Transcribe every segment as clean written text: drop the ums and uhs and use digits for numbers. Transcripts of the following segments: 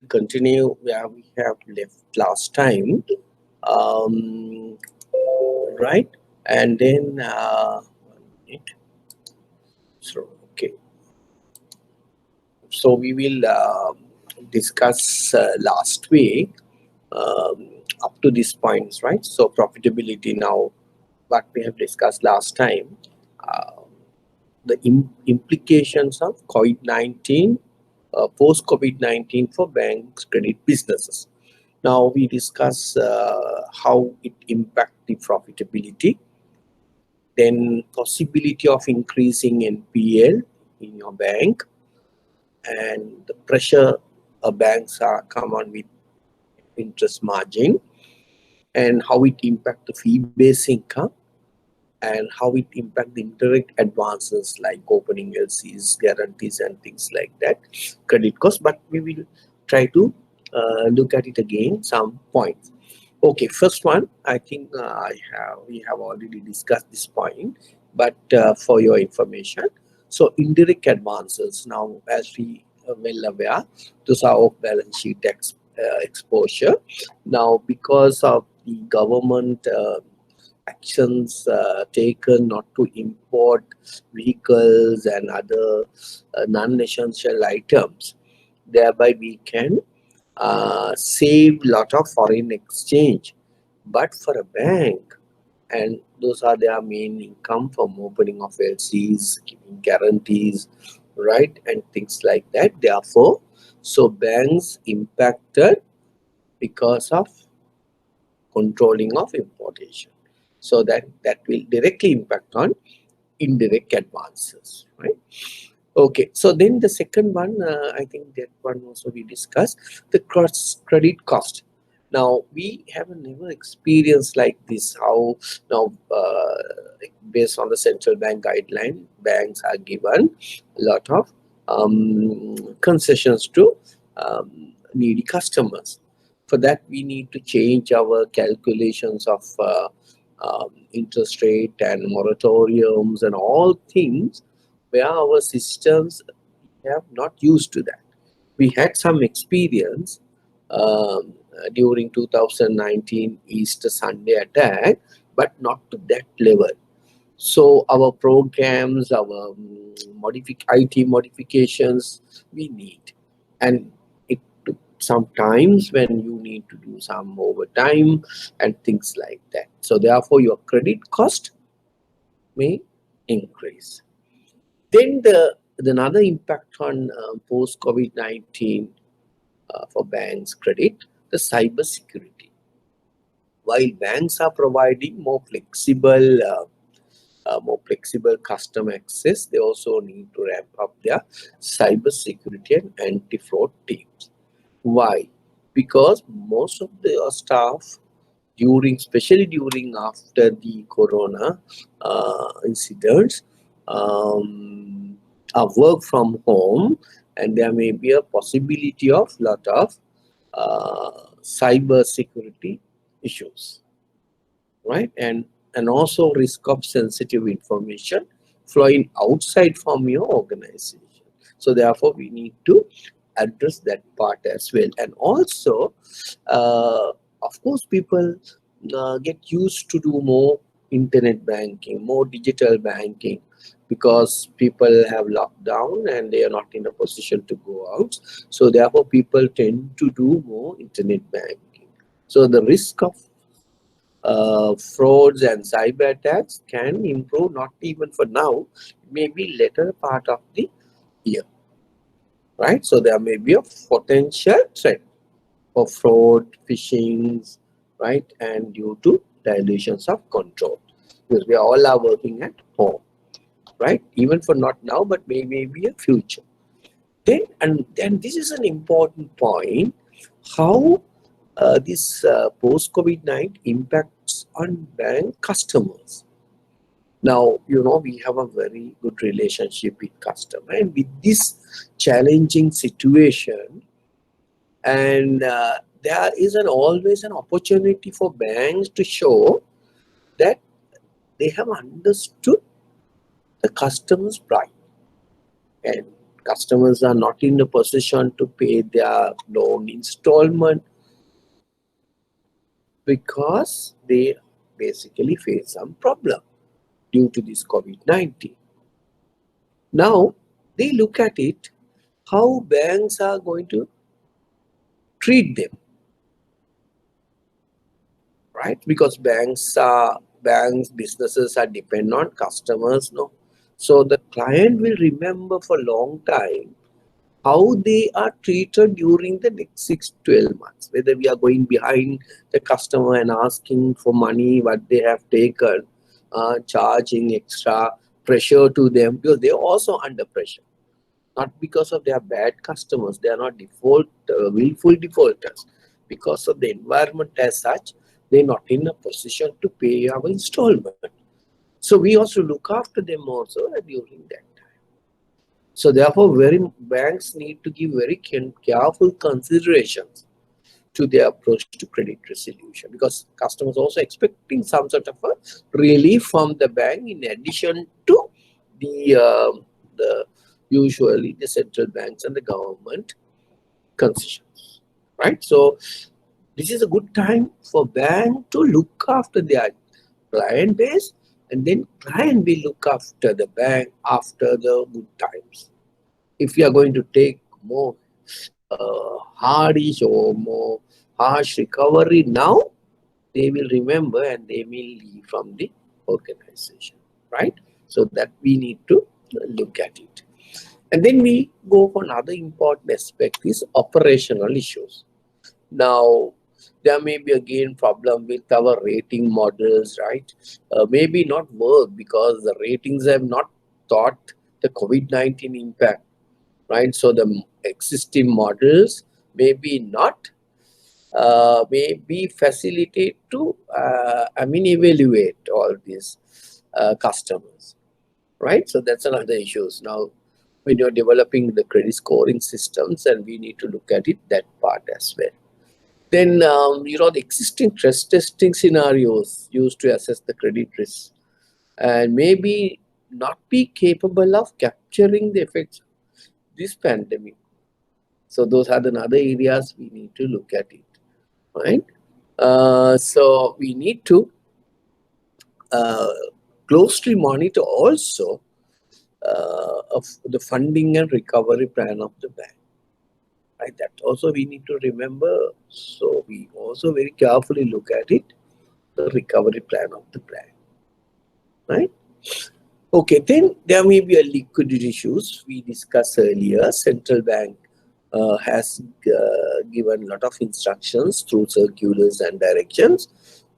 continue where we have left last time, um, right? And then, 1 minute. So, okay. So we will discuss last week up to these points, right? So profitability now, what we have discussed last time, uh, the implications of COVID-19, post-COVID-19 for banks, credit businesses. Now we discuss how it impact the profitability, then possibility of increasing NPL in your bank, and the pressure banks are come on with interest margin, and how it impact the fee-based income, and how it impact the indirect advances like opening LCs, guarantees, and things like that, credit cost. But we will try to look at it again, some points. Okay, first one, I think we have already discussed this point, but for your information, so indirect advances now, as we are well aware, those are off balance sheet exposure. Now, because of the government actions taken not to import vehicles and other non-essential items, thereby we can save lot of foreign exchange. But for a bank, and those are their main income from opening of LCs, giving guarantees, right, and things like that. Therefore, so banks impacted because of controlling of importation. So that will directly impact on indirect advances, right? Okay, so then the second one, I think that one also we discussed, the cross credit cost. Now we have never experienced like this. How now, based on the central bank guideline, banks are given a lot of concessions to needy customers. For that, we need to change our calculations of interest rate and moratoriums and all things where our systems have not used to that. We had some experience during 2019 Easter Sunday attack, but not to that level. So our programs, our IT modifications, we need, and it took some times when you need to do some overtime and things like that. So therefore, your credit cost may increase. Then the another impact on post COVID-19 for banks credit, the cyber security. While banks are providing more flexible customer access, they also need to ramp up their cyber security and anti-fraud teams. Why? Because most of the staff especially during after the corona incidents, are work from home, and there may be a possibility of lot of cyber security issues, right? And also risk of sensitive information flowing outside from your organization. So therefore, we need to address that part as well. And also, uh, of course, people get used to do more internet banking, more digital banking, because people have locked down and they are not in a position to go out. So therefore, people tend to do more internet banking. So the risk of frauds and cyber attacks can improve, not even for now, maybe later part of the year, right? So there may be a potential threat of fraud, phishing, right, and due to dilutions of control, because we all are working at home, right? Even for not now, but maybe a future. Then this is an important point, how this post COVID-19 impacts on bank customers. Now, we have a very good relationship with customer, and with this challenging situation, and there is always an opportunity for banks to show that they have understood the customer's pride and Customers are not in a position to pay their loan installment because they basically face some problem due to this COVID-19. Now, they look at it, how banks are going to treat them, right? Because businesses are dependent on customers, no? So the client will remember for a long time how they are treated during the next 6-12 months, whether we are going behind the customer and asking for money, what they have taken, charging extra pressure to them, because they are also under pressure. Not because of their bad customers, they are not willful defaulters. Because of the environment as such, they're not in a position to pay our installment. So we also look after them also during that time. So therefore, banks need to give very careful considerations to their approach to credit resolution, because customers also expecting some sort of a relief from the bank in addition to the usually the central banks and the government concessions, right? So this is a good time for bank to look after their client base, and then client will look after the bank after the good times. If you are going to take more hardish or more harsh recovery now, they will remember and they will leave from the organization, right? So that we need to look at it. And then we go for another important aspect is operational issues. Now, there may be again problem with our rating models, right? Maybe not work because the ratings have not thought the COVID-19 impact, right? So the existing models maybe not maybe facilitate to evaluate all these customers, right? So that's another issue. Now, when you're developing the credit scoring systems, and we need to look at it that part as well. Then the existing stress testing scenarios used to assess the credit risk and maybe not be capable of capturing the effects of this pandemic. So those are the other areas we need to look at it, right? So we need to uh, closely monitor also of the funding and recovery plan of the bank, right? That also we need to remember. So we also very carefully look at it, the recovery plan of the bank, right? Okay, then there may be a liquidity issues we discussed earlier. Central bank has given a lot of instructions through circulars and directions,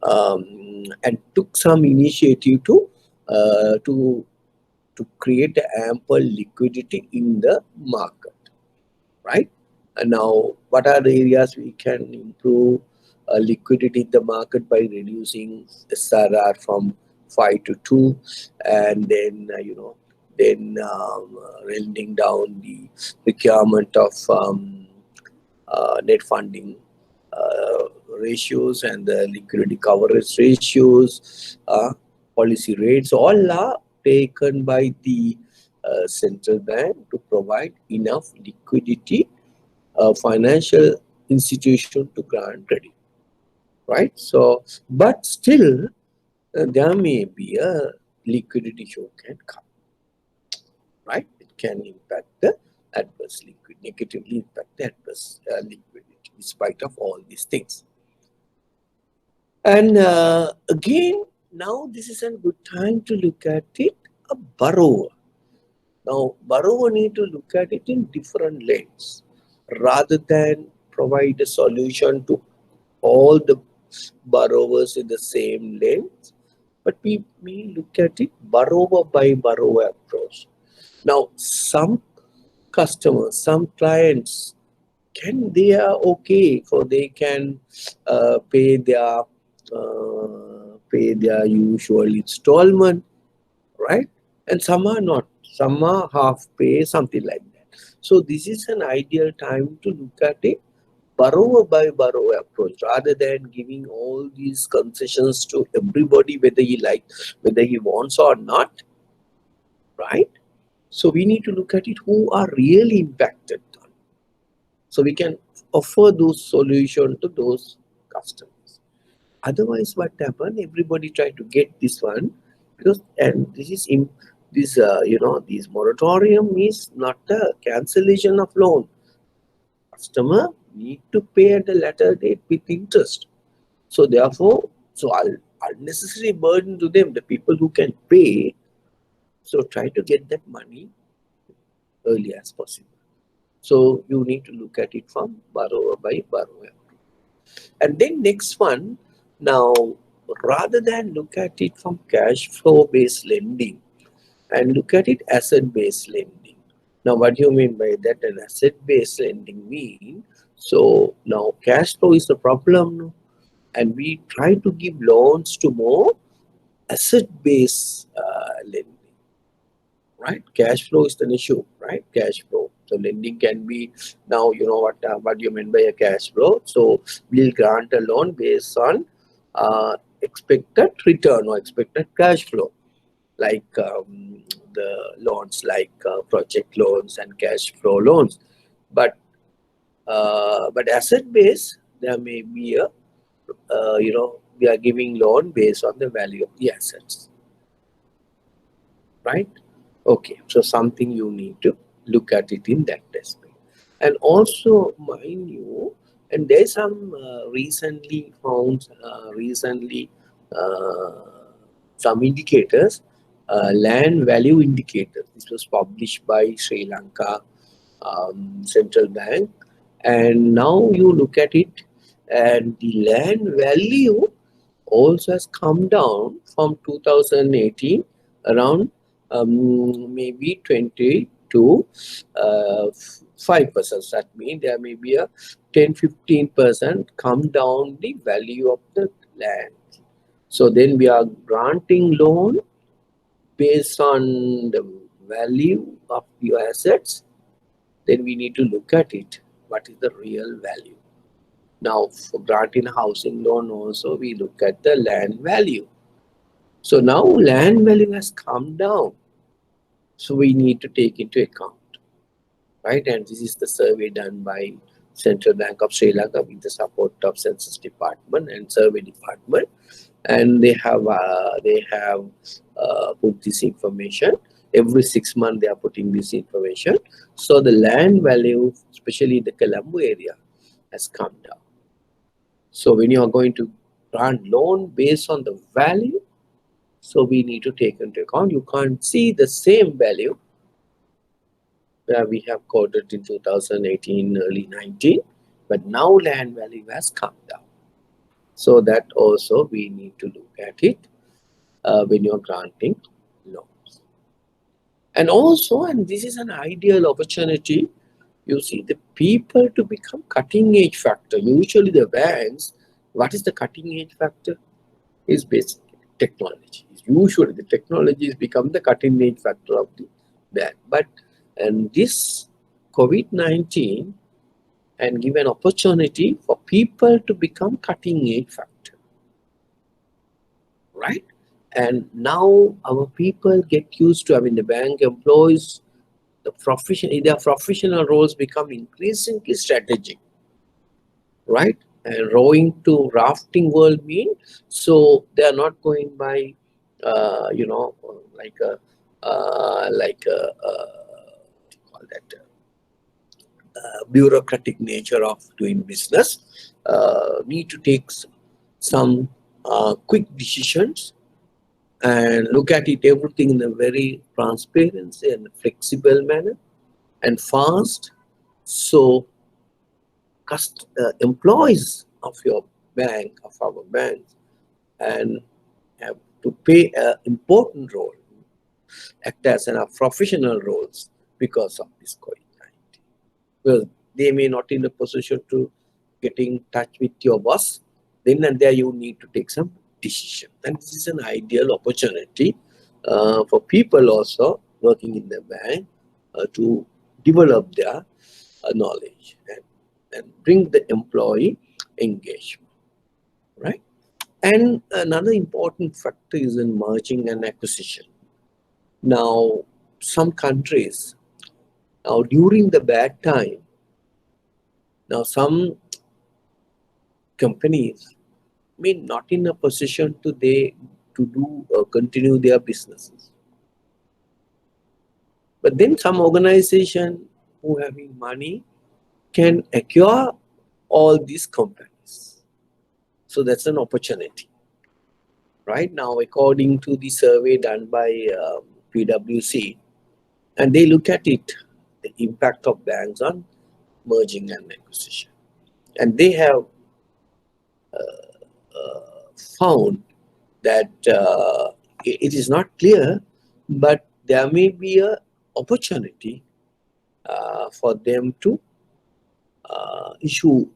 and took some initiative to create ample liquidity in the market, right? And now, what are the areas we can improve liquidity in the market by reducing SRR from 5 to 2, and then rendering down the requirement of net funding ratios and the liquidity coverage ratios, policy rates, all are taken by the central bank to provide enough liquidity financial institution to grant credit, right? So, but still, there may be a liquidity issue can come, right? It can impact the negatively impact the adverse liquidity, despite of all these things. And again, now this is a good time to look at it, a borrower. Now, borrower need to look at it in different lanes rather than provide a solution to all the borrowers in the same lanes, but we look at it borrower by borrower approach. Now, some customers, some clients, they are okay for they can pay their usual installment, right? And some are not. Some are half pay, something like that. So this is an ideal time to look at it borrower by borrower approach rather than giving all these concessions to everybody, whether he wants or not, right? So we need to look at it who are really impacted. So we can offer those solutions to those customers. Otherwise, what happen? Everybody try to get this one because and this is in this this moratorium is not a cancellation of loan. Customer need to pay at a later date with interest. So therefore, so unnecessary burden to them, the people who can pay. So try to get that money early as possible. So you need to look at it from borrower by borrower. And then next one, now rather than look at it from cash flow based lending and look at it asset based lending. Now what do you mean by that? An asset based lending mean, so now cash flow is the problem, no? And we try to give loans to more asset based lending. Right, cash flow is an issue, right? Cash flow, so lending can be, now you know what you mean by a cash flow. So we'll grant a loan based on expected return or expected cash flow, like the loans like project loans and cash flow loans. But asset base, there may be a we are giving loan based on the value of the assets, right? Okay, so something you need to look at it in that aspect. And also, mind you, and there's some recently uh, some indicators, land value indicators. This was published by Sri Lanka Central Bank. And now you look at it, and the land value also has come down from 2018 around maybe 20 to 5%. That means there may be a 10-15% come down the value of the land. So then we are granting loan based on the value of your assets. Then we need to look at it. What is the real value? Now, for granting housing loan also, we look at the land value. So now land value has come down. So we need to take into account, right? And this is the survey done by Central Bank of Sri Lanka with the support of Census Department and Survey Department. And they have put this information. Every 6 months they are putting this information. So the land value, especially in the Colombo area, has come down. So when you are going to grant loan based on the value, so we need to take into account, you can't see the same value where we have quoted in 2018, early 19, but now land value has come down. So that also we need to look at it when you're granting loans. And also, and this is an ideal opportunity, you see the people to become cutting edge factor. Usually the banks, what is the cutting edge factor? Is basically technology. Usually the technology has become the cutting edge factor of the bank. But and this COVID-19 and give an opportunity for people to become cutting edge factor, right? And now our people get used to, I mean, the bank employees, their professional roles become increasingly strategic, right? And rowing to rafting world mean, so they are not going by call that bureaucratic nature of doing business. Need to take some quick decisions and look at it everything in a very transparency and flexible manner and fast. So employees of your bank, of our bank, and have to play an important role, act as a professional roles because of this COVID-19. Well, they may not in a position to get in touch with your boss. Then and there you need to take some decision. And this is an ideal opportunity for people also working in the bank to develop their knowledge and bring the employee engagement, right? And another important factor is in merging and acquisition. Now, some countries, now during the bad time, now some companies may not in a position to do continue their businesses. But then some organization who having money can acquire all these companies. So that's an opportunity. Right now, according to the survey done by PwC, and they look at it, the impact of banks on merging and acquisition. And they have found that it is not clear, but there may be a opportunity for them to issue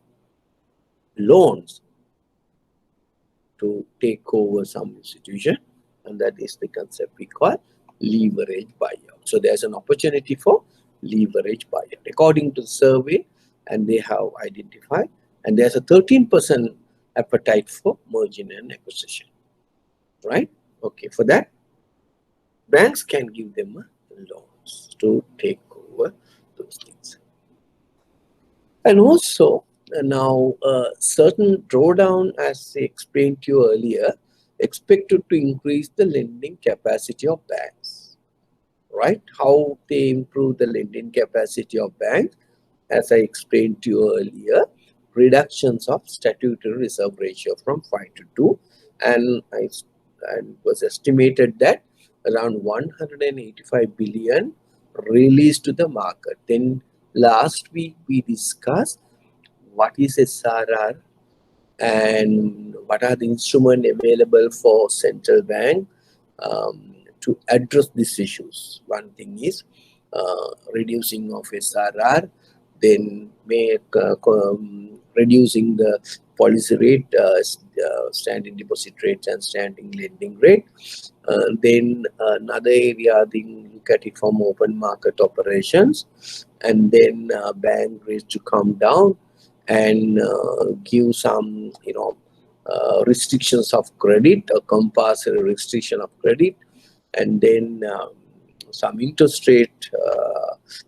loans to take over some institution, and that is the concept we call leverage buyout. So there's an opportunity for leverage buyout according to the survey, and they have identified, and there's a 13% appetite for merging and acquisition. Right? Okay, for that, banks can give them loans to take over those things. And also, now certain drawdown, as I explained to you earlier, expected to increase the lending capacity of banks. Right? How they improve the lending capacity of banks, as I explained to you earlier, reductions of statutory reserve ratio from 5 to 2, and was estimated that around 185 billion released to the market. Then last week we discussed what is SRR and what are the instruments available for central bank to address these issues. One thing is reducing of SRR, then reducing the policy rate, standing deposit rates and standing lending rate. Then another area, look at it from open market operations, and then bank rates to come down and give some, restrictions of credit, a compulsory restriction of credit, and then some interest rate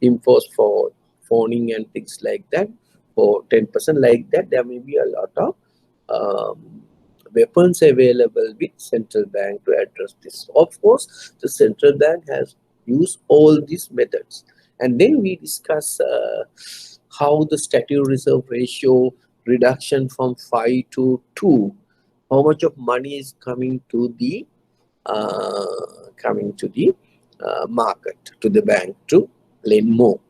imposed for phoning and things like that, for 10% like that. There may be a lot of weapons available with central bank to address this. Of course, the central bank has used all these methods. And then we discuss how the statutory reserve ratio reduction from 5 to 2, how much of money is coming to the market, to the bank to lend more,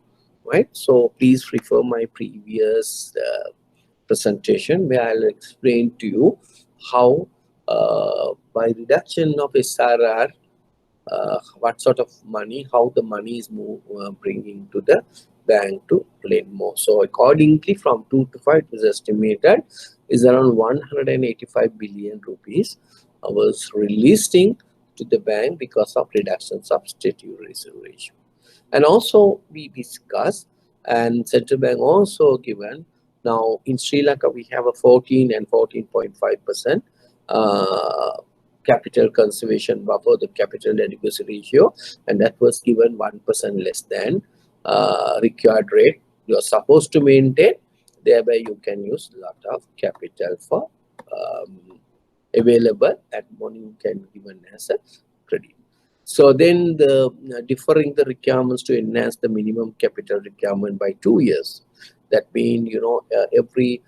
right? So please refer my previous presentation where I'll explain to you how by reduction of SRR, what sort of money, how the money is bringing to the bank to lend more. So accordingly, from 2 to 5 is estimated is around 185 billion rupees was releasing to the bank because of reductions of statutory reserve ratio. And also we discuss, and central bank also given, now in Sri Lanka we have a 14 and 14.5% capital conservation buffer, the capital adequacy ratio, and that was given 1% less than required rate you are supposed to maintain. Thereby you can use a lot of capital for available, and money you can given as a credit. So then the differing the requirements to enhance the minimum capital requirement by 2 years. That means, every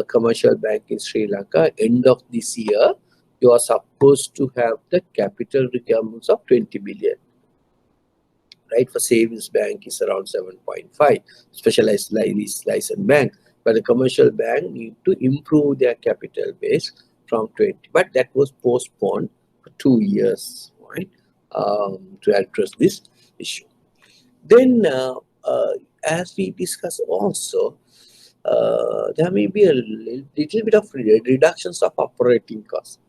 commercial bank in Sri Lanka, end of this year, you are supposed to have the capital requirements of 20 billion. Right? For savings bank is around 7.5, specialized licensed bank. But the commercial bank need to improve their capital base from 20. But that was postponed for 2 years, right? To address this issue. Then, as we discussed also, there may be a little bit of reductions of operating costs.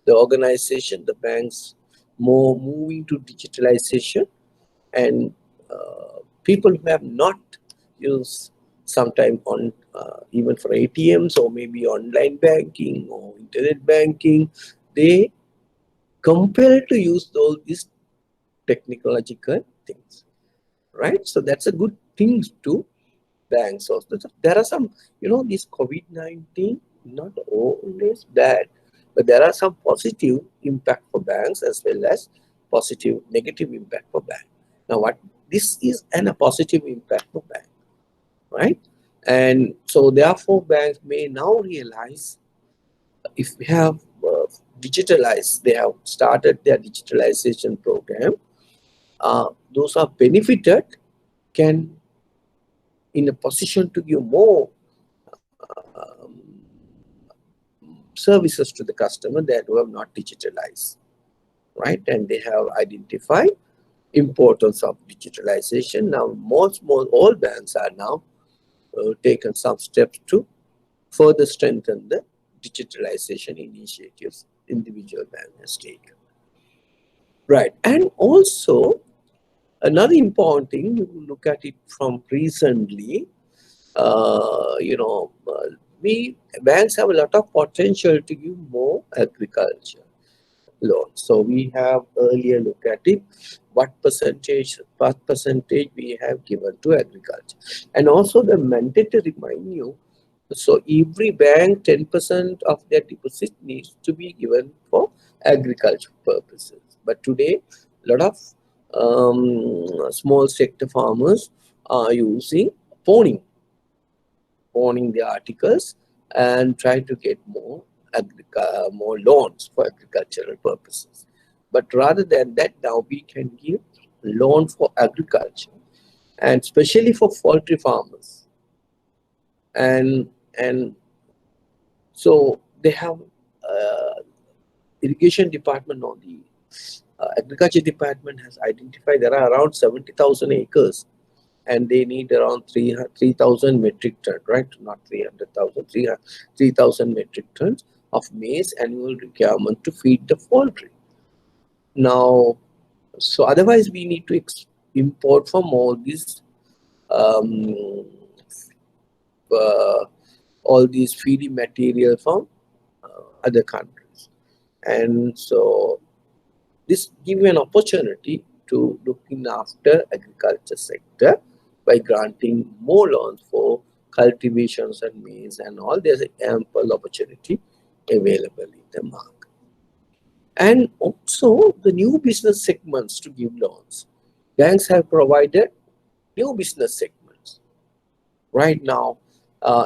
The organization, the banks, more moving to digitalization, and people who have not used sometime on even for ATMs or maybe online banking or internet banking, they compel to use all these technological things, right? So that's a good thing to banks also. So there are some, this COVID-19, not always bad, but there are some positive impact for banks as well as positive, negative impact for bank. Now, what this is a positive impact for bank, right? And so therefore, banks may now realize if we have digitalized, they have started their digitalization program. Those are benefited can in a position to give more services to the customer that who have not digitalized, right? And they have identified importance of digitalization. Now, all banks are now taken some steps to further strengthen the digitalization initiatives individual bank has taken. Right. And also, another important thing, you look at it from recently, uh, you know, uh, we banks have a lot of potential to give more agriculture loans. So we have earlier looked at it, what percentage we have given to agriculture. And also the mandatory remind you, so every bank 10% of their deposit needs to be given for agriculture purposes. But today, a lot of small sector farmers are using pawning the articles and try to get more loans for agricultural purposes. But rather than that, now we can give loan for agriculture and especially for poultry farmers. And so they have irrigation department or the agriculture department has identified there are around 70,000 acres and they need around 3,000 metric ton, right? Not 300,000, 3,000 metric tons of maize annual requirement to feed the poultry. Now, so otherwise we need to import from um, uh, all these feeding material from other countries. And so this gives you an opportunity to looking after agriculture sector by granting more loans for cultivations and maize and all. There's ample opportunity available in the market. And also the new business segments to give loans. Banks have provided new business segments. Right now,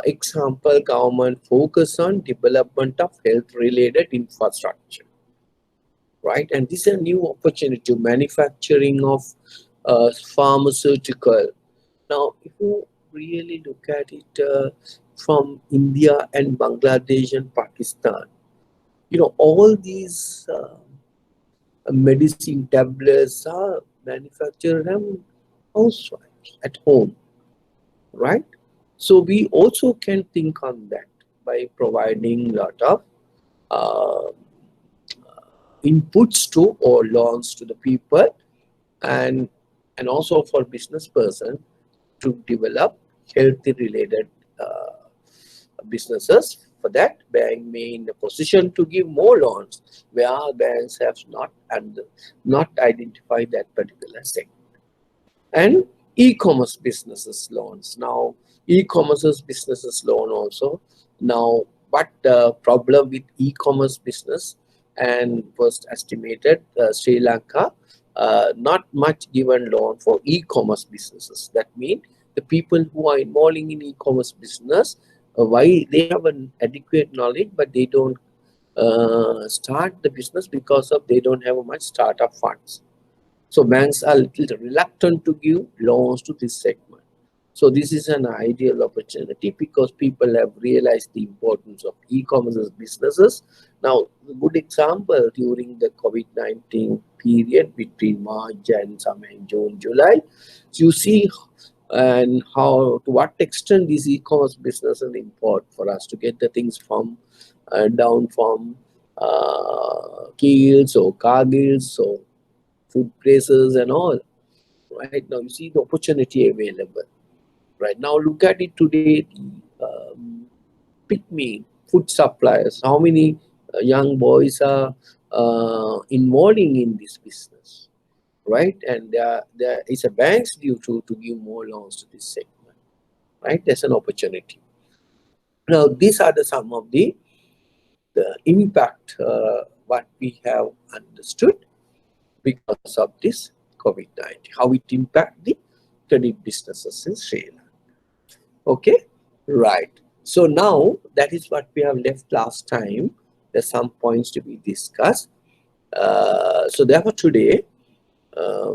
example, government focus on development of health-related infrastructure, right? And this is a new opportunity, manufacturing of pharmaceutical. Now, if you really look at it from India and Bangladesh and Pakistan, all these medicine tablets are manufactured and housewives at home, right? So we also can think on that by providing a lot of uh, inputs to or loans to the people and also for business person to develop healthy related businesses. For that, bank may in a position to give more loans where banks have not identified that particular sector. And e-commerce businesses loans. Now, e-commerce businesses loan also. Now, what the problem with e-commerce business and was estimated Sri Lanka not much given loan for e-commerce businesses. That means the people who are involving in e-commerce business, why they have an adequate knowledge, but they don't start the business because of they don't have much startup funds. So banks are a little reluctant to give loans to this segment. So this is an ideal opportunity because people have realized the importance of e-commerce businesses. Now, a good example during the COVID-19 period between March and somewhere in June, July, so you see and how to what extent these e-commerce businesses import for us to get the things from down from Kiels or Cargills or food places and all. Right now, you see the opportunity available. Right now, look at it today. Pick me food suppliers. How many young boys are involving in this business? right? And there is a bank's due to give more loans to this segment, right? There's an opportunity. Now, these are some of the impact what we have understood because of this COVID-19, how it impact the credit businesses in Sri Lanka. Okay, right. So now that is what we have left last time. There's some points to be discussed. So therefore today uh,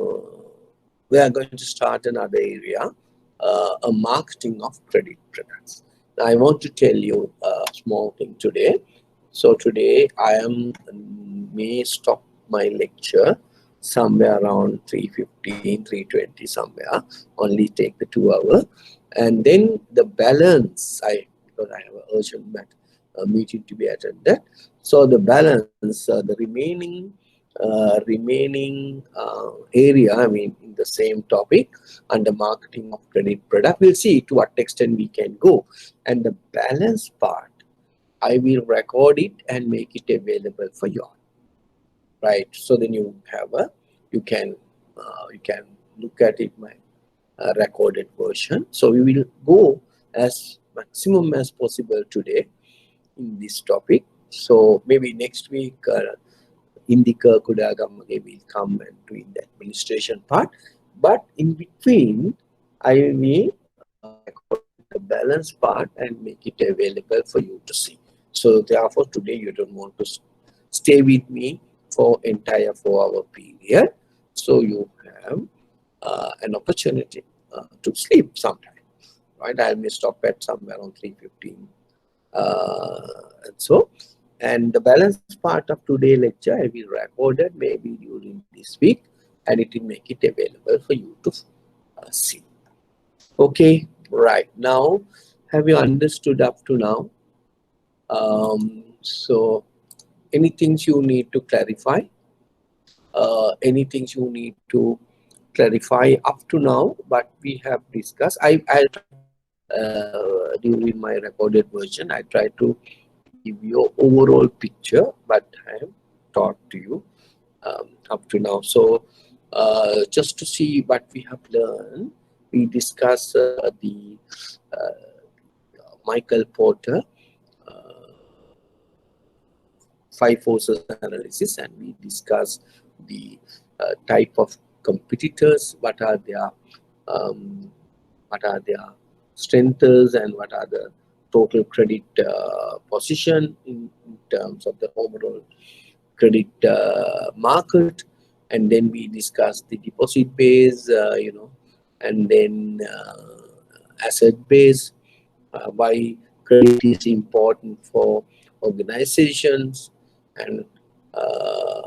we are going to start another area, a marketing of credit products. Now I want to tell you a small thing today. So today I may stop my lecture somewhere around 3:15, 3:20 somewhere, only take the 2 hour. And then the balance, because I have an urgent meeting to be attended. So the balance, the remaining area, I mean, in the same topic under marketing of credit product, we'll see to what extent we can go. And the balance part, I will record it and make it available for you all, right? So then you can look at it, my recorded version. So we will go as maximum as possible today in this topic. So maybe next week, Indika Kudagamage will come and do the administration part. But in between, I may record the balance part and make it available for you to see. So therefore, today you don't want to stay with me for entire 4 hour period. So you have an opportunity to sleep sometime. Right? I may stop at somewhere around 3:15. And so, and the balance part of today lecture I will record it maybe during this week, and it will make it available for you to see. Okay, right. Now, have you understood up to now? So, anything you need to clarify? Anything you need to clarify up to now? But we have discussed. I'll try during my recorded version. I try to give you overall picture, but I have taught to you up to now. So just to see what we have learned, we discuss the Michael Porter uh, 5 forces analysis, and we discuss the type of competitors, um, what are their strengths, and what are the total credit position in terms of the overall credit market. And then we discuss the deposit base, and then asset base, why credit is important for organizations, and uh,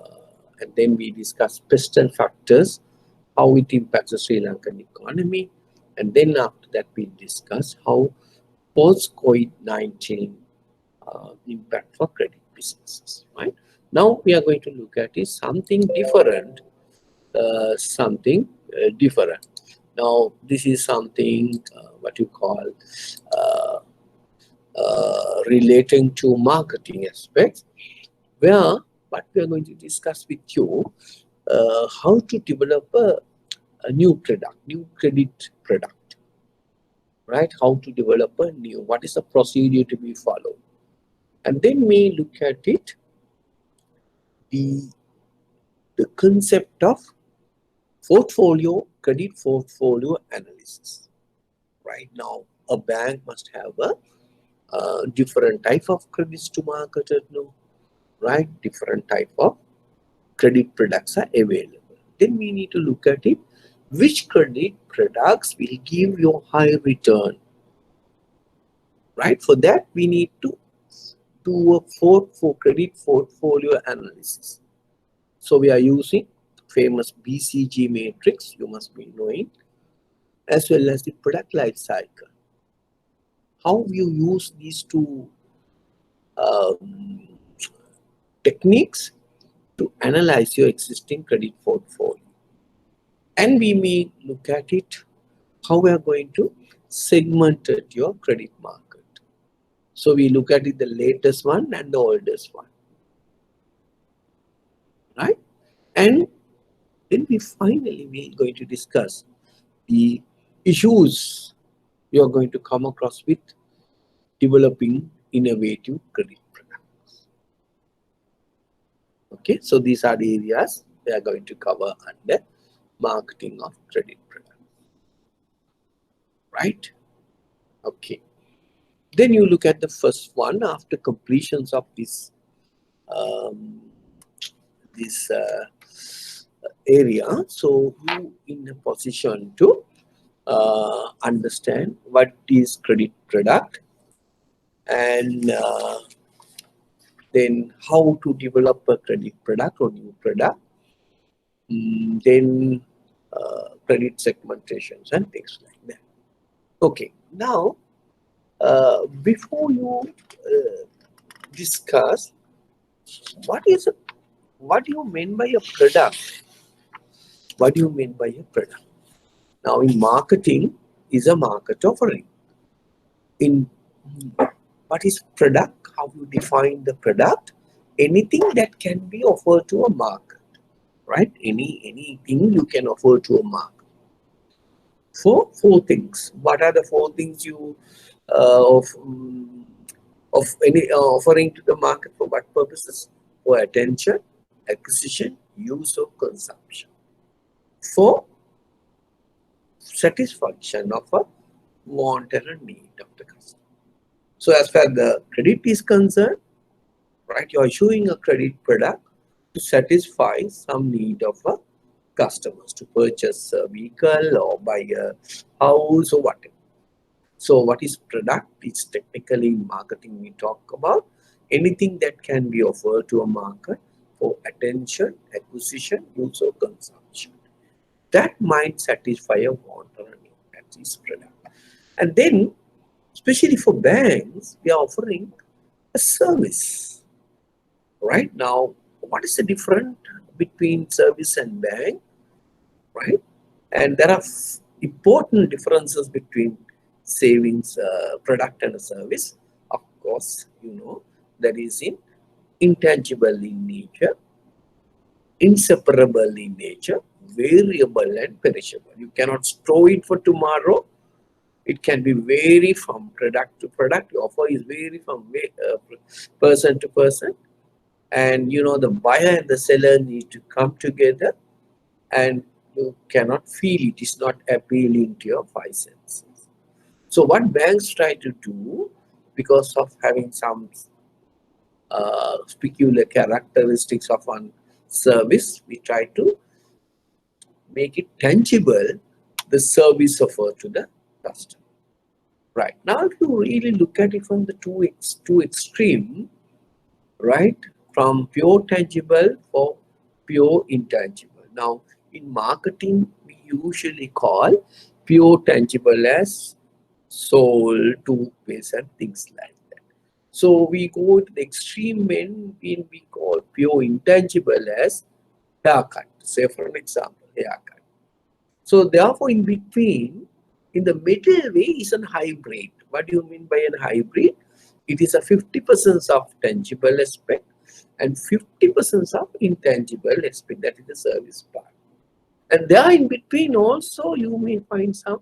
and then we discuss pestle factors, how it impacts the Sri Lankan economy, and then after that we discuss how post-COVID-19 impact for credit businesses. Right now, we are going to look at is something different, different. Now, this is something what you call uh, relating to marketing aspects, where what we are going to discuss with you, how to develop a new product, new credit product, right? How to develop a new, what is the procedure to be followed? And then we look at it, the concept of credit portfolio analysis. Right now, a bank must have a different type of credits to market it, no? Right? Different type of credit products are available. Then we need to look at it, which credit products will give you a high return. Right? For that, we need to do a for credit portfolio analysis. So we are using famous BCG matrix, you must be knowing, as well as the product life cycle. How you use these two um, techniques to analyze your existing credit portfolio. And we may look at it, how we are going to segment your credit market. So we look at it, the latest one and the oldest one, right? And Then we're going to discuss the issues you are going to come across with developing innovative credit products. Okay, so these are the areas we are going to cover under marketing of credit products. Right? Okay. Then you look at the first one after completions of um, this area. So you in a position to understand what is credit product and then how to develop a credit product or new product, then credit segmentations and things like that. Okay, now before you discuss what do you mean by a product? What do you mean by a product? Now in marketing is a market offering. In what is product? How you define the product? Anything that can be offered to a market, right? Anything you can offer to a market. For four things. What are the four things you of any offering to the market for what purposes? For attention, acquisition, use or consumption. For satisfaction of a want and a need of the customer. So as far as the credit is concerned, right, you are issuing a credit product to satisfy some need of a customers to purchase a vehicle or buy a house or whatever. So what is product? It's technically in marketing we talk about anything that can be offered to a market for attention, acquisition, use or consumption. That might satisfy a want or a need. That is product. And then, especially for banks, we are offering a service. Right now, what is the difference between service and bank? Right? And there are important differences between savings product and a service. Of course, you know, that is in intangible in nature, inseparable in nature, variable and perishable. You cannot store it for tomorrow. It can be vary from product to product. The offer is vary from person to person. And you know, the buyer and the seller need to come together and you cannot feel it is not appealing to your five senses. So what banks try to do, because of having some peculiar characteristics of one service, we try to make it tangible, the service offered to the customer. Right. Now, if you really look at it from the two extreme, right, from pure tangible or pure intangible. Now, in marketing, we usually call pure tangible as soul, toothpaste, and things like that. So we go to the extreme when we call pure intangible as haircut. Say for an example, haircut. So therefore, in between, in the middle way is a hybrid. What do you mean by a hybrid? It is a 50% of tangible aspect and 50% of intangible aspect. That is the service part. And there in between also you may find some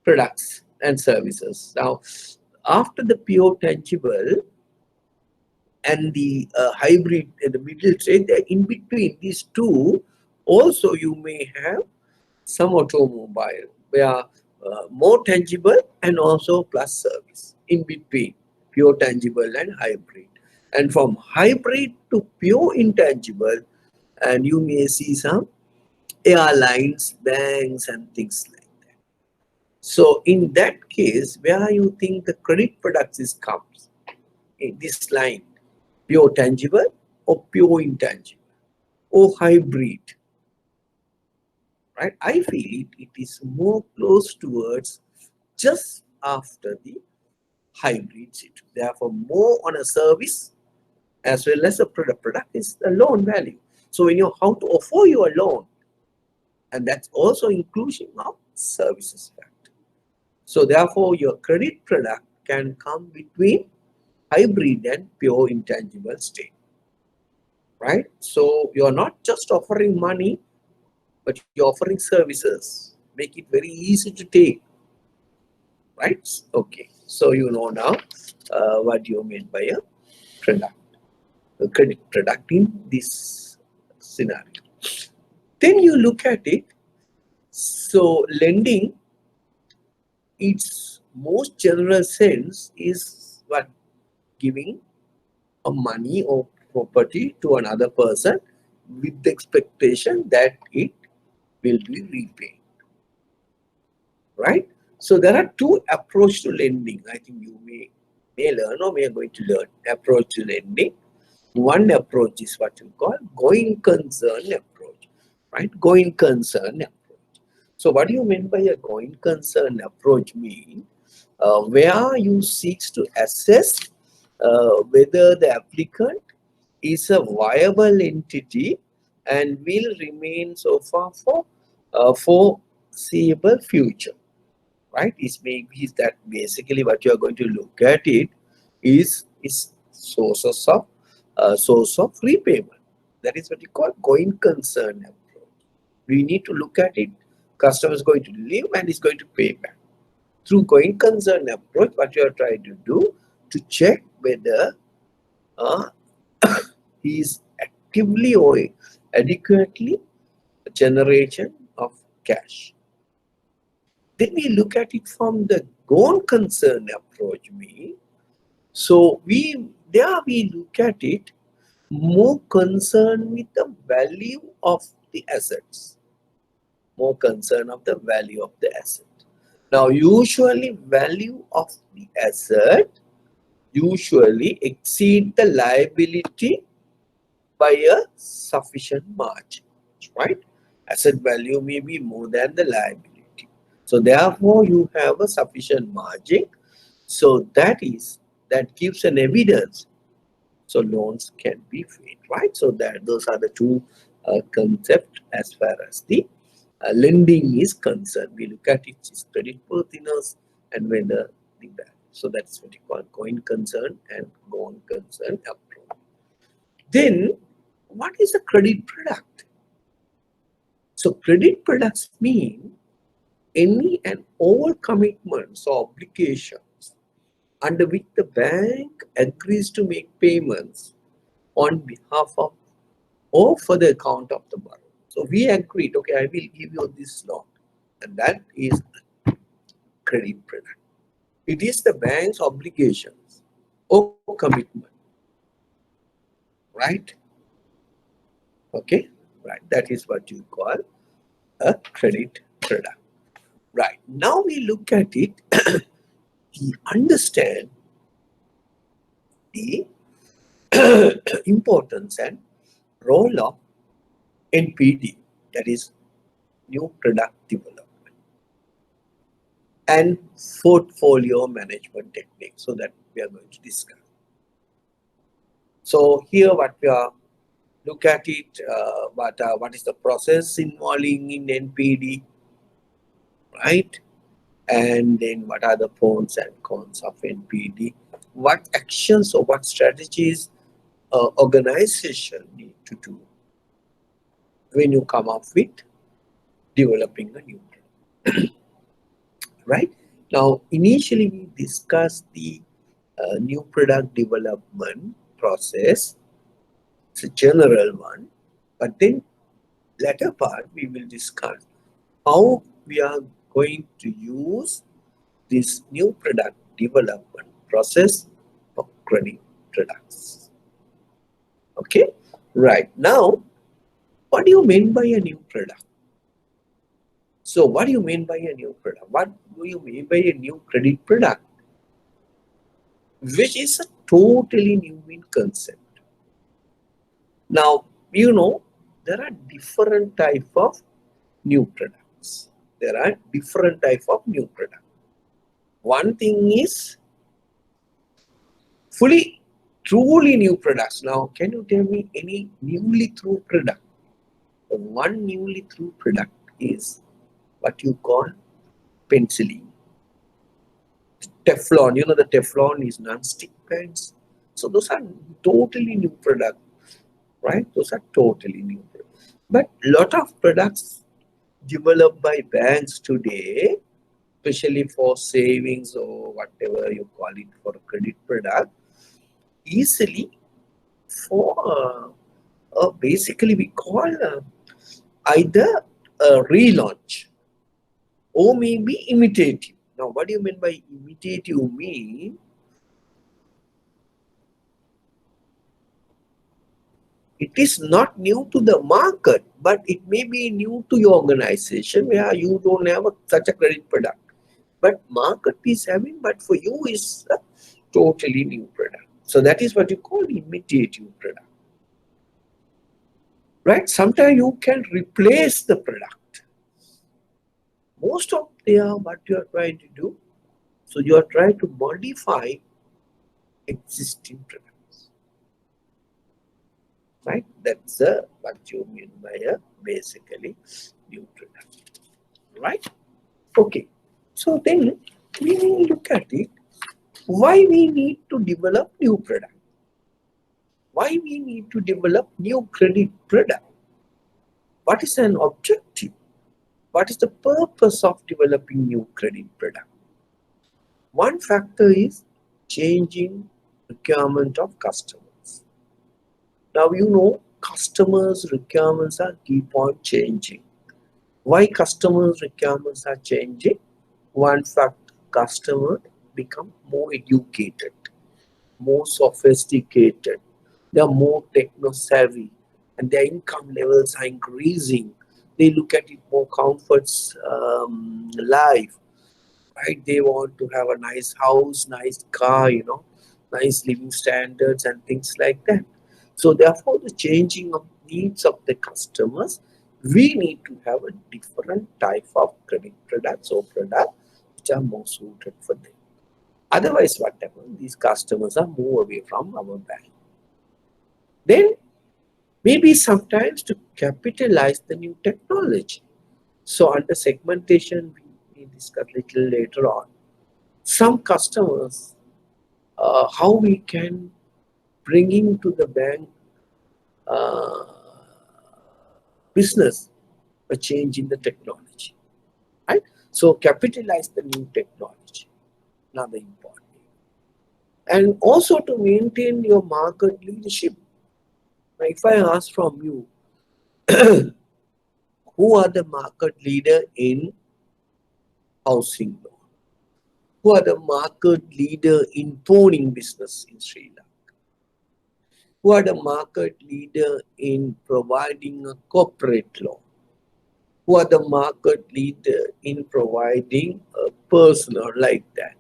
products and services. Now, after the pure tangible and the hybrid in the middle stage, in between these two, also you may have some automobile where more tangible and also plus service in between pure tangible and hybrid. And from hybrid to pure intangible, and you may see some airlines, banks, and things like that. So in that case, where you think the credit products is comes in this line, pure tangible or pure intangible or hybrid, right? I feel it is more close towards just after the hybrid situation. Therefore, more on a service as well as a product. Product is the loan value. So when you how to offer you a loan, and that's also inclusion of services factor. So therefore, your credit product can come between hybrid and pure intangible state, right? So you're not just offering money but you're offering services. Make it very easy to take, right? Okay, so you know now what you mean by a product, a credit product in this scenario. Then you look at it. So lending, its most general sense is what? Giving a money or property to another person with the expectation that it will be repaid, right? So there are two approaches to lending. I think you may learn or may are going to learn approach to lending. One approach is what you call going concern approach, right? Going concern approach. So what do you mean by a going concern approach? Mean where you seek to assess whether the applicant is a viable entity and will remain so far for foreseeable future, right? Is that basically what you are going to look at it is source of repayment. That is what you call going concern approach. We need to look at it. Customer is going to live and is going to pay back. Through going concern approach, what you are trying to do to check whether he is actively or adequately generation of cash. Then we look at it from the gone concern approach. So we look at it more concerned with the value of the assets, more concern of the value of the asset. Now, usually value of the asset usually exceed the liability by a sufficient margin, right? Asset value may be more than the liability. So therefore, you have a sufficient margin. So that gives an evidence. So loans can be paid, right? So those are the two concepts as far as the lending is concerned. We look at its creditworthiness and whether the value. So that's what you call going concern and gone concern approach. Then, what is a credit product? So credit products mean any and all commitments or obligations under which the bank agrees to make payments on behalf of or for the account of the borrower. So we agreed, okay, I will give you this loan, and that is credit product. It is the bank's obligations or commitment, right? Okay, right. That is what you call a credit product. Right. Now we look at it, we understand the importance and role of NPD, that is new product development, and portfolio management technique, so that we are going to discuss. So here what we are look at it, what is the process involving in NPD, right? And then what are the pros and cons of NPD? What actions or what strategies organization need to do when you come up with developing a new product, right? Now, initially we discussed the new product development process. It's a general one, but then latter part we will discuss how we are going to use this new product development process for credit products. Okay, right. Now, what do you mean by a new product? So what do you mean by a new product? What do you mean by a new credit product? Which is a totally new in concept. Now, you know, there are different type of new products. There are different type of new products. One thing is truly new products. Now, can you tell me any newly through product? One newly through product is what you call penciling. Teflon, you know, the Teflon is non-stick pens. So those are totally new products, right? Those are totally new products. But lot of products developed by banks today, especially for savings or whatever you call it, for a credit product, easily for basically we call either a relaunch or maybe imitative. Now, what do you mean by imitative? Mean it is not new to the market, but it may be new to your organization where you don't have such a credit product. But market is having, but for you is a totally new product. So that is what you call imitative product. Right? Sometimes you can replace the product. Most of them, what you are trying to do, so you are trying to modify existing products. Right? That's what you mean by a basically new product. Right? Okay. So then we will look at it. Why we need to develop new product? Why we need to develop new credit product? What is an objective? What is the purpose of developing new credit product? One factor is changing requirement of customers. Now you know customers' requirements are keep on changing. Why customers' requirements are changing? One fact, customer become more educated, more sophisticated, they are more techno savvy, and their income levels are increasing. They look at it more comforts life, right? They want to have a nice house, nice car, nice living standards and things like that. So therefore, the changing of needs of the customers, we need to have a different type of credit products or products which are more suited for them. Otherwise, what happens? These customers are move away from our bank. Then maybe sometimes to capitalize the new technology. So under segmentation, we discuss little later on. Some customers, how we can bring into the bank uh, business a change in the technology, right? So capitalize the new technology, another important. And also to maintain your market leadership. Now, if I ask from you, who are the market leader in housing loan? Who are the market leader in pawning business in Sri Lanka? Who are the market leader in providing a corporate loan? Who are the market leader in providing a personal like that?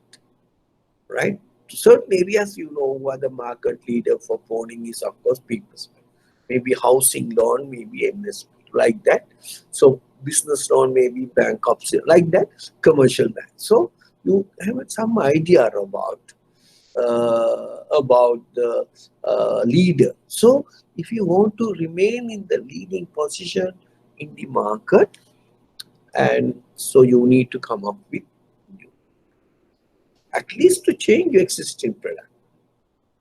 Right? Certain areas you know who are the market leader for pawning is of course people's bank. Maybe housing loan, maybe MSP, like that. So business loan, maybe bank ops, like that, commercial bank. So you have some idea about the leader. So if you want to remain in the leading position in the market, and so you need to come up with new, at least to change your existing product.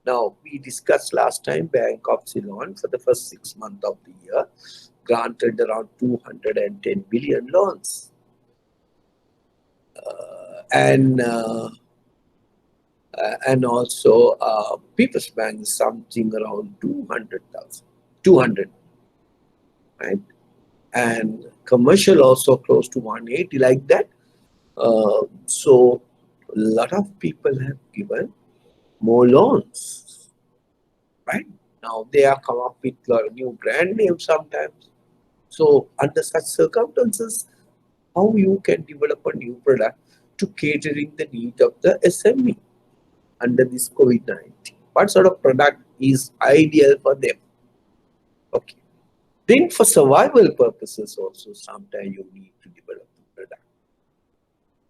Now we discussed last time Bank of Ceylon for the first 6 months of the year granted around 210 billion loans, and also People's Bank is something around 200,000, 200, right? And commercial also close to 180, like that. So a lot of people have given more loans, right? Now they are come up with a new brand name sometimes. So under such circumstances, how you can develop a new product to catering the need of the SME under this COVID-19? What sort of product is ideal for them? Okay. Then for survival purposes also, sometimes you need to develop a product,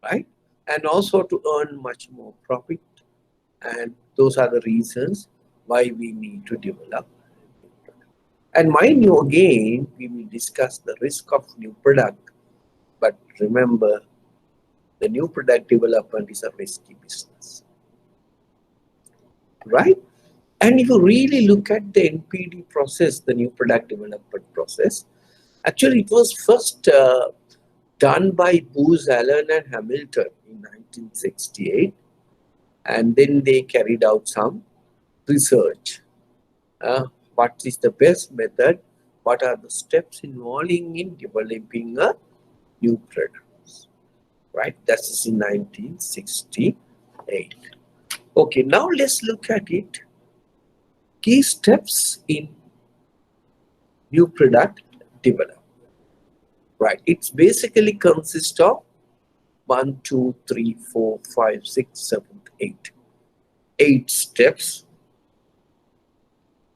right? And also to earn much more profit. And those are the reasons why we need to develop. And mind you, again, we will discuss the risk of new product. But remember, the new product development is a risky business, right? And if you really look at the NPD process, the new product development process, actually it was first done by Booz Allen and Hamilton in 1968, and then they carried out some research. What is the best method? What are the steps involving in developing a new product? Right, that is in 1968. Okay, now let's look at it. Key steps in new product development. Right, it's basically consists of 1, 2, 3, 4, 5, 6, 7, 8. 8 steps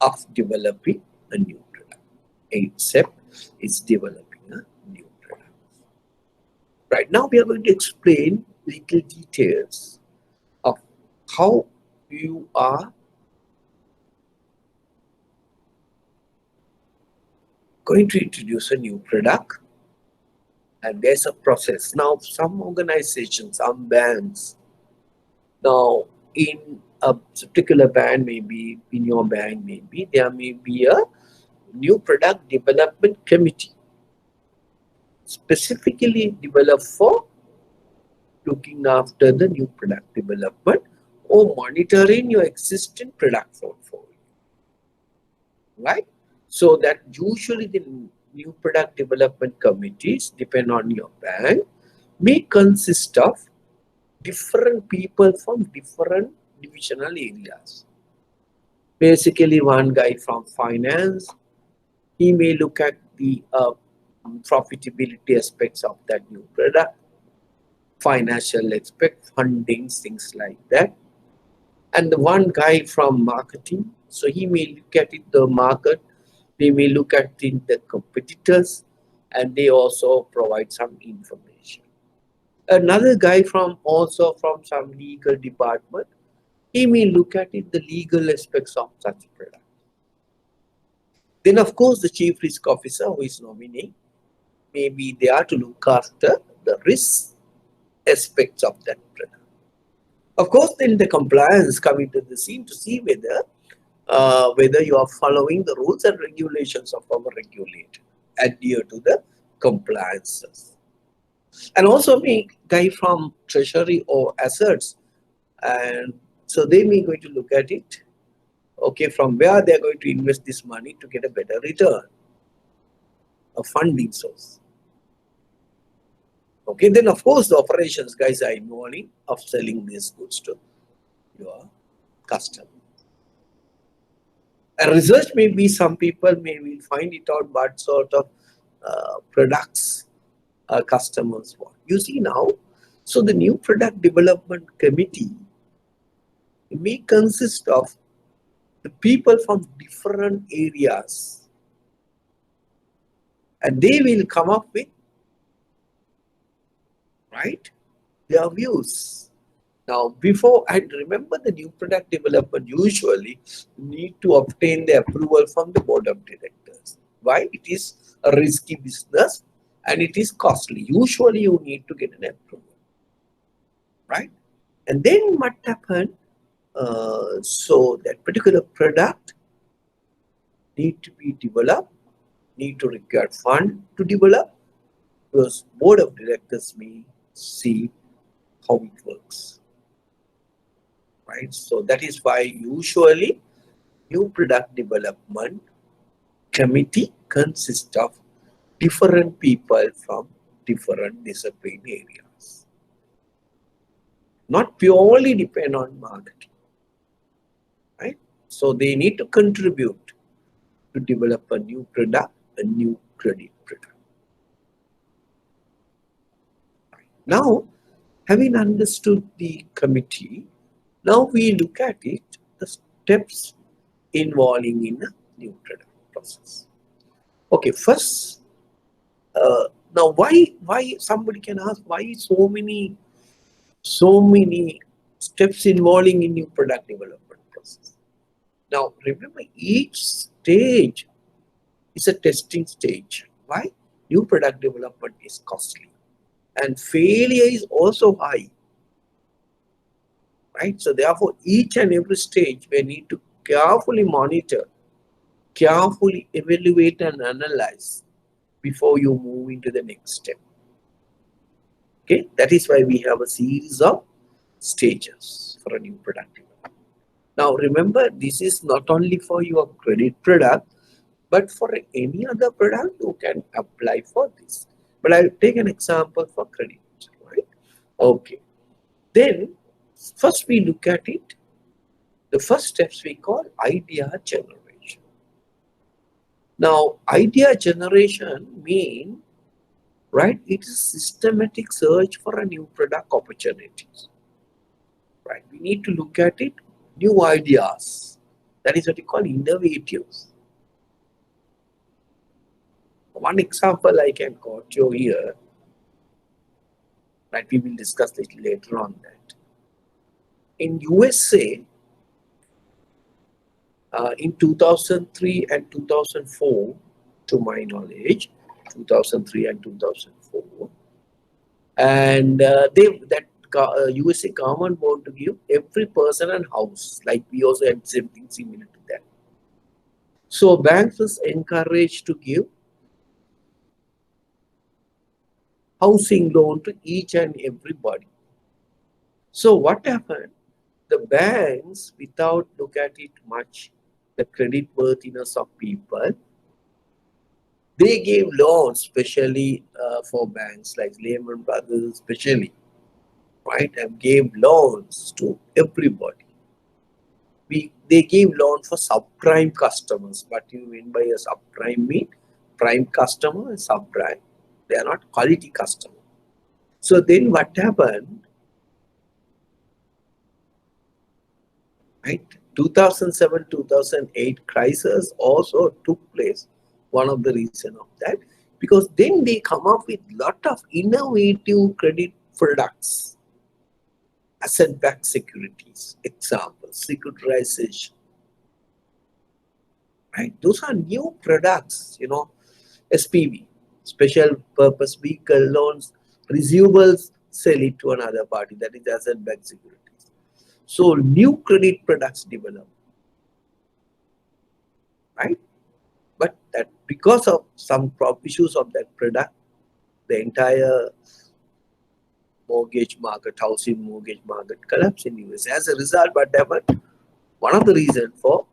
of developing a new product. 8 steps is developing a new product. Right, now we are going to explain little details of how you are going to introduce a new product, and there's a process. Now some organizations, some banks, now in a particular band, maybe in your bank, maybe there may be a new product development committee specifically developed for looking after the new product development or monitoring your existing product portfolio. Right? So that usually the new product development committees, depend on your bank, may consist of different people from different divisional areas. Basically, one guy from finance, he may look at the profitability aspects of that new product, financial aspect, funding, things like that. And the one guy from marketing, so he may look at it, the market, they may look at the competitors, and they also provide some information. Another guy from also from some legal department, he may look at it, the legal aspects of such product. Then of course the chief risk officer, who is nominee, may be there to look after the risk aspects of that product. Of course, then the compliance come into the scene to see whether you are following the rules and regulations of our regulator, adhere to the compliances. And also me guy from treasury or assets, and so they may going to look at it, okay, from where they are going to invest this money to get a better return, a funding source. Okay, then of course the operations guys are involved of selling these goods to your customer. And research may be, some people may will find it out what sort of products customers want. You see now, so the new product development committee may consist of the people from different areas, and they will come up with, right, their views. Now, before, and remember, the new product development usually need to obtain the approval from the board of directors. Why? It is a risky business and it is costly. Usually you need to get an approval, right? And then what happened? So that particular product need to be developed, need to require fund to develop, because board of directors may see how it works. Right? So that is why usually new product development committee consists of different people from different discipline areas. Not purely depend on marketing. Right? So they need to contribute to develop a new product, a new credit product. Now, having understood the committee, now we look at it, the steps involving in a new product process. Okay, first, now why somebody can ask, why so many steps involving in new product development process? Now remember, each stage is a testing stage. Why? New product development is costly and failure is also high. Right? So therefore, each and every stage we need to carefully monitor, carefully evaluate and analyze before you move into the next step. Okay, that is why we have a series of stages for a new product development. Now remember, this is not only for your credit product, but for any other product you can apply for this. But I'll take an example for credit, right? Okay. Then first we look at it. The first steps we call idea generation. Now idea generation mean, right, it is systematic search for a new product opportunities. Right. We need to look at it, new ideas. That is what we call innovatives. One example I can quote you here, right? We will discuss little later on that. In USA, in 2003 and 2004, to my knowledge, 2003 and 2004, and USA government want to give every person a house, like we also had something similar to that. So banks was encouraged to give housing loan to each and everybody. So what happened? The banks, without look at it much, the credit worthiness of people, they gave loans, especially for banks like Lehman Brothers, especially, right, and gave loans to everybody. They gave loan for subprime customers. What you mean by a subprime mean? Prime customer and subprime. They are not quality customer. So then what happened? Right? 2007-2008 crisis also took place. One of the reason of that, because then they come up with lot of innovative credit products, asset-backed securities, example, securitization. Right? Those are new products, SPV, special purpose vehicle loans, receivables, sell it to another party, that is asset-backed securities. So new credit products develop, right? But that because of some issues of that product, the entire mortgage market, housing mortgage market collapsed in US. As a result, what happened? One of the reasons for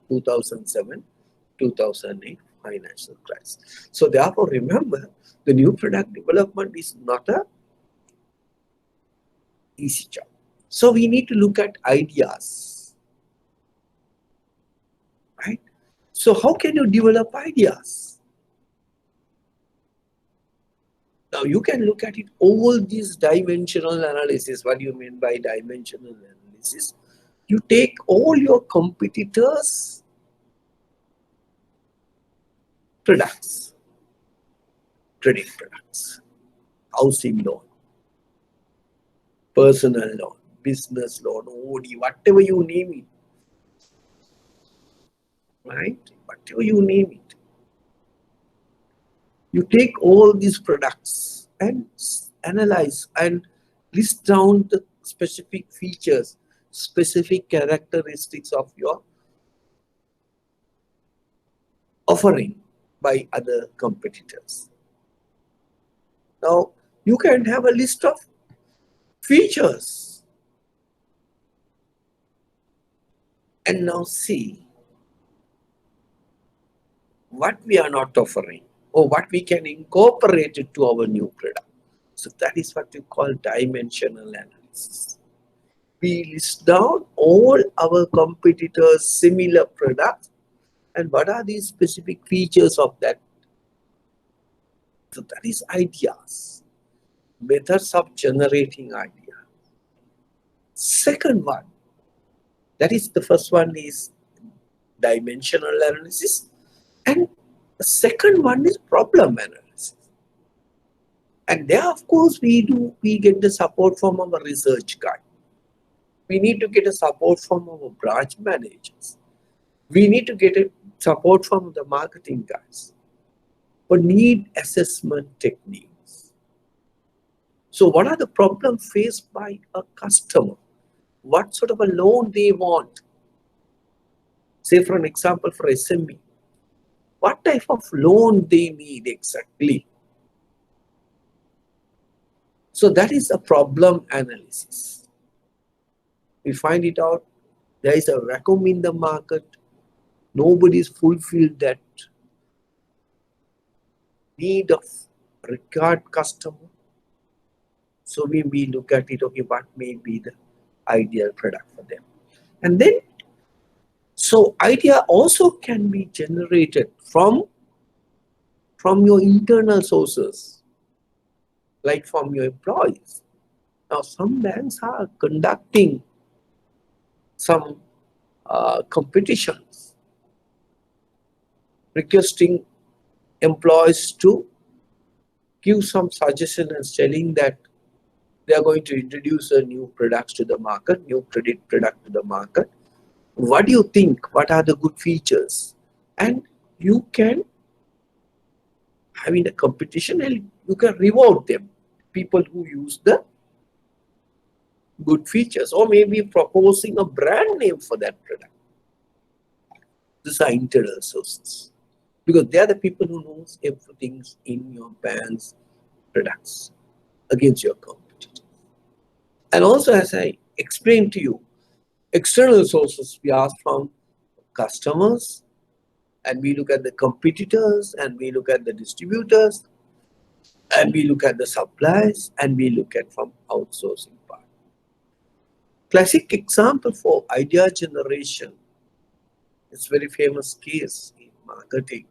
2007-2008 financial crisis. So therefore, remember, the new product development is not a easy job. So we need to look at ideas, right? So how can you develop ideas? Now you can look at it, all these dimensional analysis. What do you mean by dimensional analysis? You take all your competitors' products, credit products, housing loan, personal loan, business loan, OD, whatever you name it, right? Whatever you name it. You take all these products and analyze and list down the specific features, specific characteristics of your offering by other competitors. Now, you can have a list of features and now see what we are not offering or what we can incorporate it to our new product. So that is what we call dimensional analysis. We list down all our competitors' similar products and what are these specific features of that. So that is ideas, methods of generating ideas. Second one, that is the first one is dimensional analysis, and the second one is problem analysis. And there, of course, we get the support from our research guy. We need to get a support from our branch managers. We need to get a support from the marketing guys. But need assessment techniques. So what are the problems faced by a customer? What sort of a loan they want? Say for an example for SME. What type of loan they need exactly? So that is a problem analysis. We find it out. There is a vacuum in the market. Nobody's fulfilled that need of required customer. So we look at it, okay, what may be the ideal product for them. And then, so idea also can be generated from your internal sources, like from your employees. Now, some banks are conducting some competitions, requesting employees to give some suggestions telling that they are going to introduce a new products to the market, new credit product to the market. What do you think? What are the good features? And you can have in a competition and you can reward them, people who use the good features, or maybe proposing a brand name for that product. These are internal sources because they are the people who knows everything in your bank's products against your competitors. And also, as I explained to you, external sources we ask from customers, and we look at the competitors, and we look at the distributors, and we look at the suppliers, and we look at from outsourcing part. Classic example for idea generation is very famous case in marketing.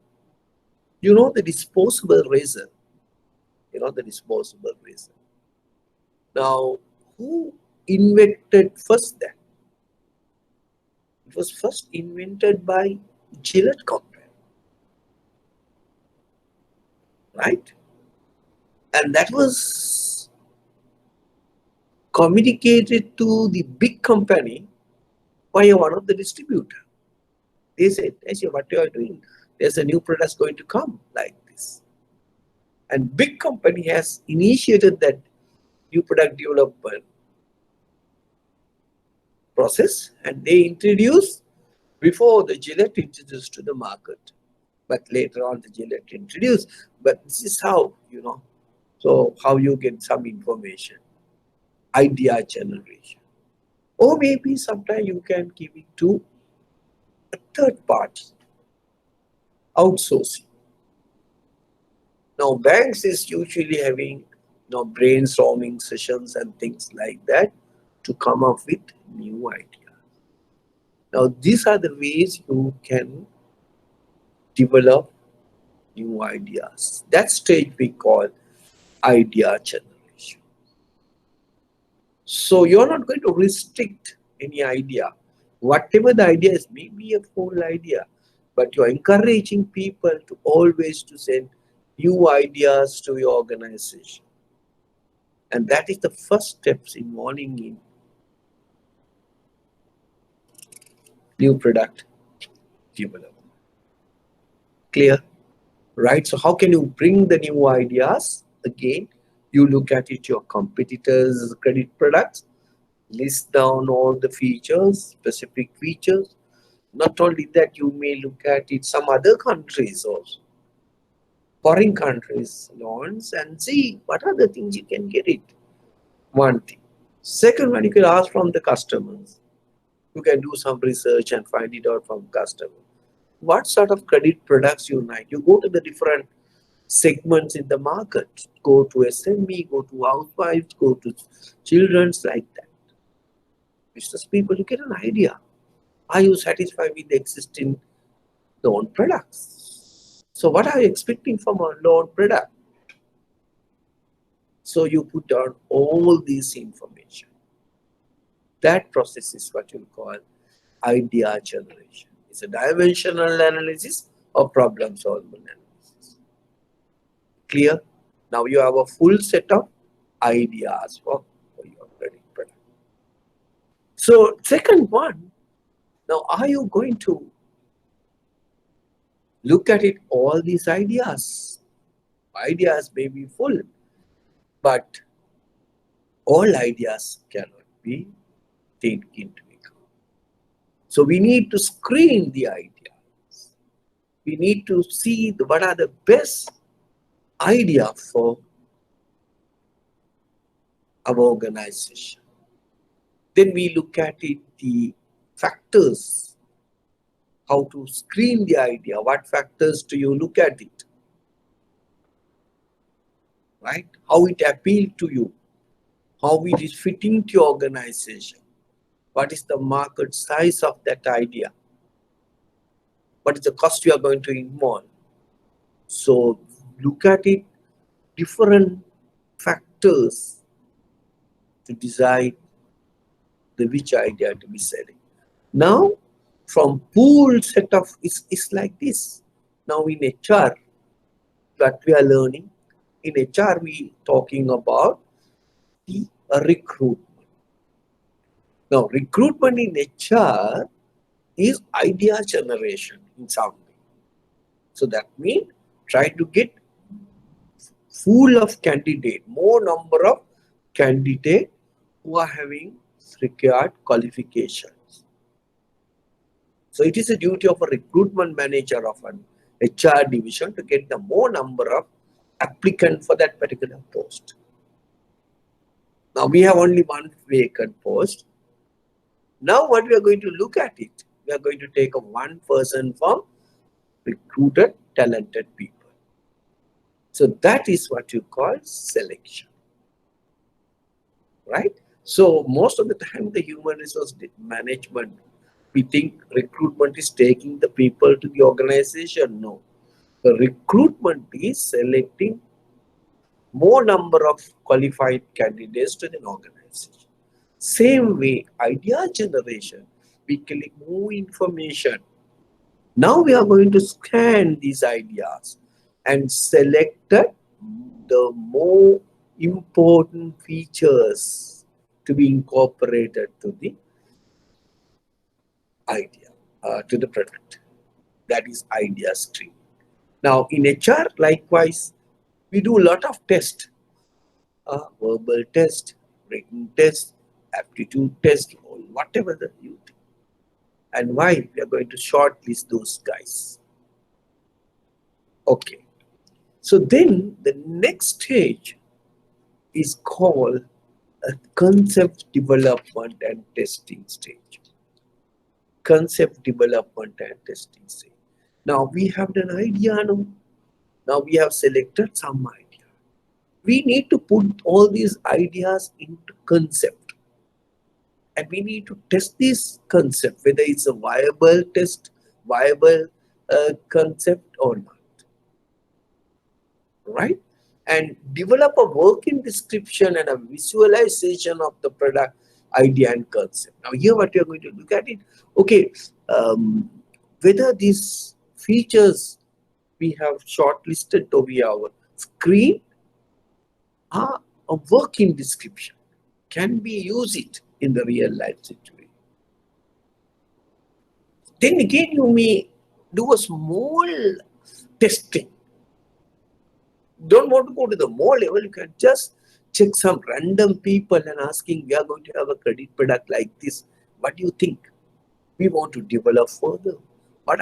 You know the disposable razor. You know the disposable razor. Now, who invented first that? It was first invented by Gillette company, right? And that was communicated to the big company by one of the distributor. They said, what you are doing? There's a new product going to come like this. And big company has initiated that new product development process, and they introduced before the Gillette introduced to the market. But later on the Gillette introduced. But this is how, so how you get some information, idea generation. Or maybe sometimes you can give it to a third party, outsourcing. Now banks is usually having brainstorming sessions and things like that to come up with new ideas. Now these are the ways you can develop new ideas. That stage we call idea generation. So you're not going to restrict any idea. Whatever the idea is, maybe a full idea, but you're encouraging people to always to send new ideas to your organization. And that is the first steps involving in new product development. Clear? Right? So how can you bring the new ideas? Again, you look at it, your competitors' credit products, list down all the features, specific features. Not only that, you may look at it some other countries also, foreign countries loans, and see what are the things you can get it. One thing. Second one, you can ask from the customers. You can do some research and find it out from customers. What sort of credit products you like? You go to the different segments in the market. Go to SME, go to housewives, go to children's, like that. Business people, you get an idea. Are you satisfied with the existing loan products? So what are you expecting from a loan product? So you put down all this information. That process is what you call idea generation. It's a dimensional analysis or problem solving analysis. Clear? Now you have a full set of ideas for your credit product. So second one, now are you going to look at it, all these ideas? Ideas may be full, but all ideas cannot be taken into account. So we need to screen the ideas. We need to see what are the best idea for our organization. Then we look at it, the factors, how to screen the idea, what factors do you look at it, right? How it appealed to you, how it is fitting to your organization, what is the market size of that idea, what is the cost you are going to involve. So look at it, different factors to decide which idea to be selling. Now, from pool set of is like this. Now in HR, what we are learning, in HR we talking about the recruitment. Now recruitment in HR is idea generation in some way. So that means try to get full of candidate, more number of candidate who are having required qualifications. So it is a duty of a recruitment manager of an HR division to get the more number of applicant for that particular post. Now we have only one vacant post. Now what we are going to look at it, we are going to take a one person from recruited talented people. So that is what you call selection, right? So most of the time the human resource management, we think recruitment is taking the people to the organization. No, the recruitment is selecting more number of qualified candidates to an organization. Same way, idea generation, we collect more information. Now we are going to scan these ideas and select the more important features to be incorporated to the idea, to the product. That is idea stream. Now in HR, likewise, we do a lot of tests, verbal test, written test, aptitude test, or whatever that you do. And why? We are going to shortlist those guys. Okay. So then the next stage is called a concept development and testing stage. Concept development and testing stage. Now we have an idea now. Now we have selected some idea. We need to put all these ideas into concept. And we need to test this concept, whether it's a viable test, viable concept or not. Right? And develop a working description and a visualization of the product idea and concept. Now here what we are going to look at it, okay, whether these features we have shortlisted to be our screen are a working description. Can we use it in the real life situation? Then again you may do a small testing. Don't want to go to the more level, you can just check some random people and asking, we are going to have a credit product like this. What do you think? We want to develop further. But,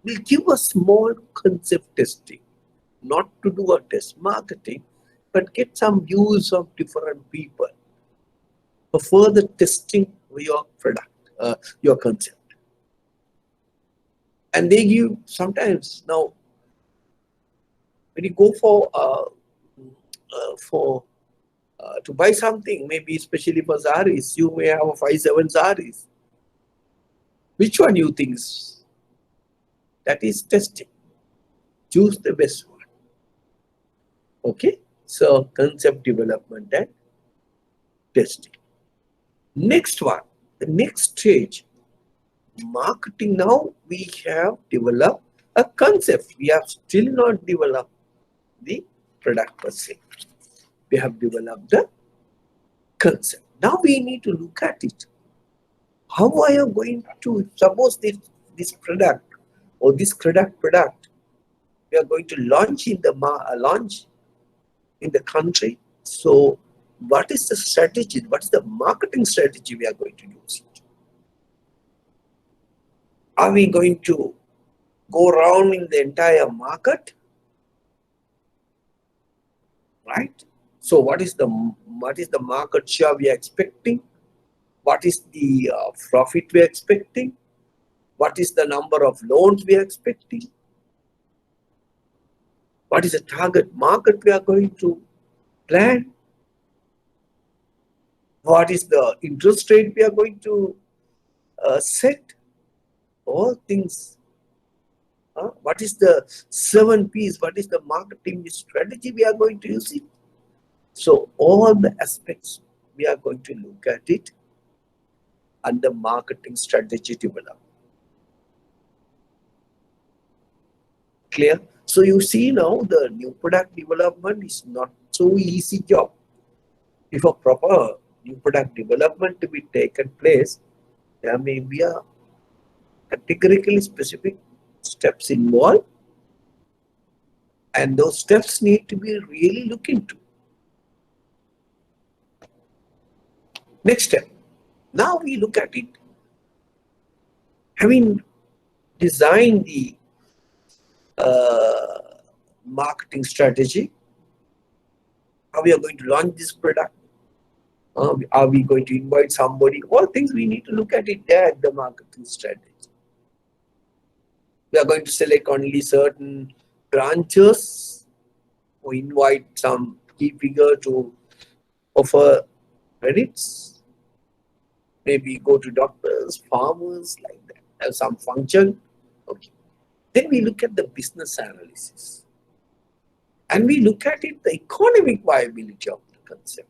we'll give a small concept testing, not to do a test marketing, but get some views of different people for further testing your product, your concept. And they give sometimes, now, when you go to buy something, maybe especially for saris, you may have a 5-7 saris. Which one you think is? That is testing. Choose the best one. Okay, so concept development and testing. Next one, the next stage, marketing. Now we have developed a concept. We have still not developed the product per se. We have developed the concept. Now we need to look at it. How are you going to, suppose this product or this product we are going to launch in the country. So what is the strategy? What is the marketing strategy we are going to use it? Are we going to go around in the entire market? Right? So what is the market share we are expecting? What is the profit we are expecting? What is the number of loans we are expecting? What is the target market we are going to plan? What is the interest rate we are going to set? All things. What is the 7Ps? What is the marketing strategy we are going to use it? So all the aspects we are going to look at it under marketing strategy development. Clear? So you see now the new product development is not so easy job. If a proper new product development to be taken place, there may be a categorically specific steps involved, and those steps need to be really looked into. Next step. Now we look at it. Having designed the marketing strategy, how we are going to launch this product, are we going to invite somebody, all things we need to look at it there at the marketing strategy. We are going to select only certain branches or invite some key figure to offer credits, maybe go to doctors, farmers, like that, have some function. Okay. Then we look at the business analysis. And we look at it, the economic viability of the concept.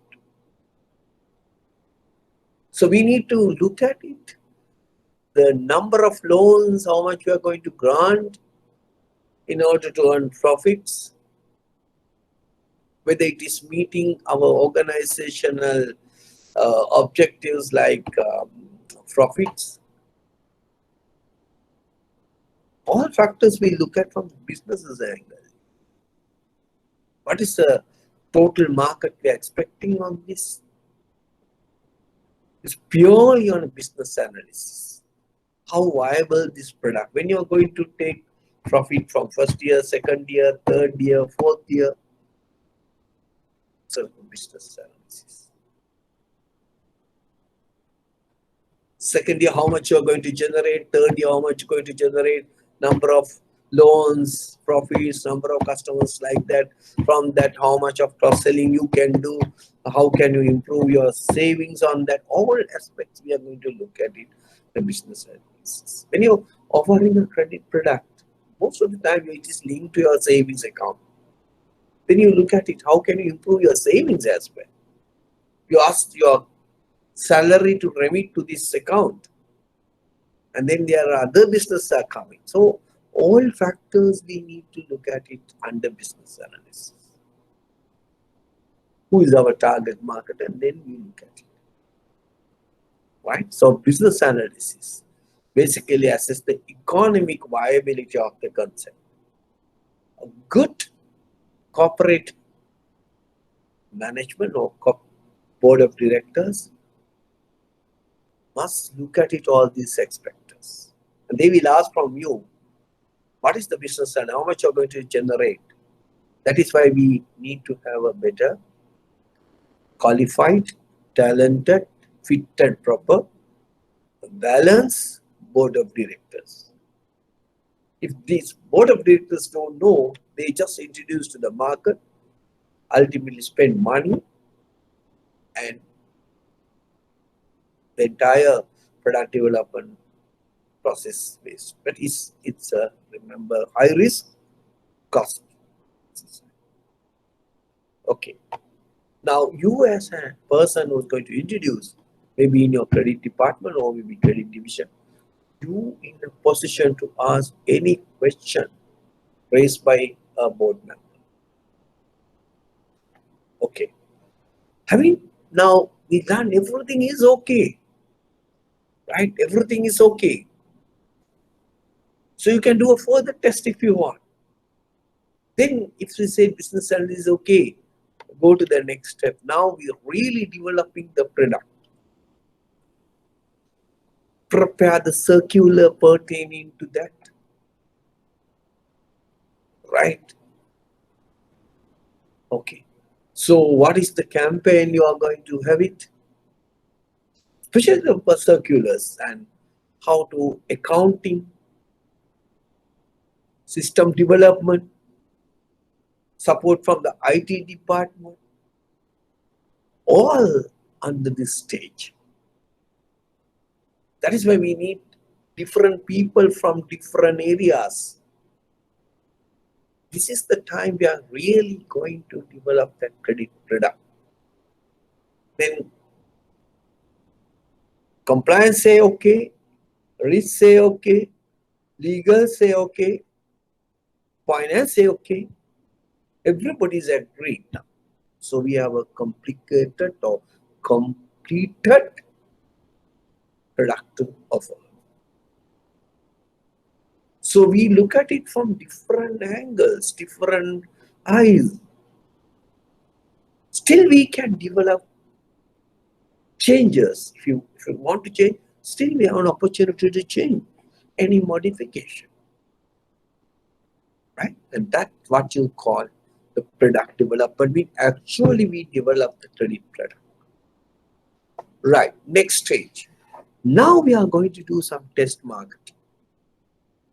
So we need to look at it, the number of loans, how much we are going to grant in order to earn profits, whether it is meeting our organizational objectives like profits. All factors we look at from the business's angle. What is the total market we are expecting on this? It's purely on a business analysis. How viable this product? When you are going to take profit from first year, second year, third year, fourth year, so business analysis. Second year, how much you are going to generate? Third year, how much you are going to generate? Number of loans, profits, number of customers, like that. From that, how much of cross-selling you can do? How can you improve your savings on that? All aspects we are going to look at it, the business analysis. When you're offering a credit product, most of the time it is linked to your savings account. Then you look at it, how can you improve your savings as well? You ask your salary to remit to this account, and then there are other businesses are coming. So all factors we need to look at it under business analysis. Who is our target market, and then we look at it. Right? So business analysis basically assess the economic viability of the concept. A good corporate management or board of directors must look at it all these aspects. And they will ask from you, what is the business and how much you're going to generate? That is why we need to have a better qualified, talented, fit and proper, balanced board of directors. If these board of directors don't know, they just introduce to the market, ultimately spend money, and the entire product development process based. But it's a, remember, high risk, cost. Okay. Now you as a person who's going to introduce, maybe in your credit department or maybe credit division, you in a position to ask any question raised by a board member. Okay. Having now we done everything is okay. Right? Everything is okay. So you can do a further test if you want. Then if we say business analysis is okay, go to the next step. Now we are really developing the product. Prepare the circular pertaining to that. Right? Okay. So what is the campaign you are going to have it? Especially the circulars and how to accounting, system development, support from the IT department, all under this stage. That is why we need different people from different areas. This is the time we are really going to develop that credit product. Then compliance say okay, risk say okay, legal say okay, finance say okay. Everybody is agreed now. So we have a complicated or completed product offer. So we look at it from different angles, different eyes. Still we can develop changes. If you want to change, still we have an opportunity to change any modification. Right? And that's what you call the product development. We develop the credit product. Right, next stage. Now we are going to do some test marketing.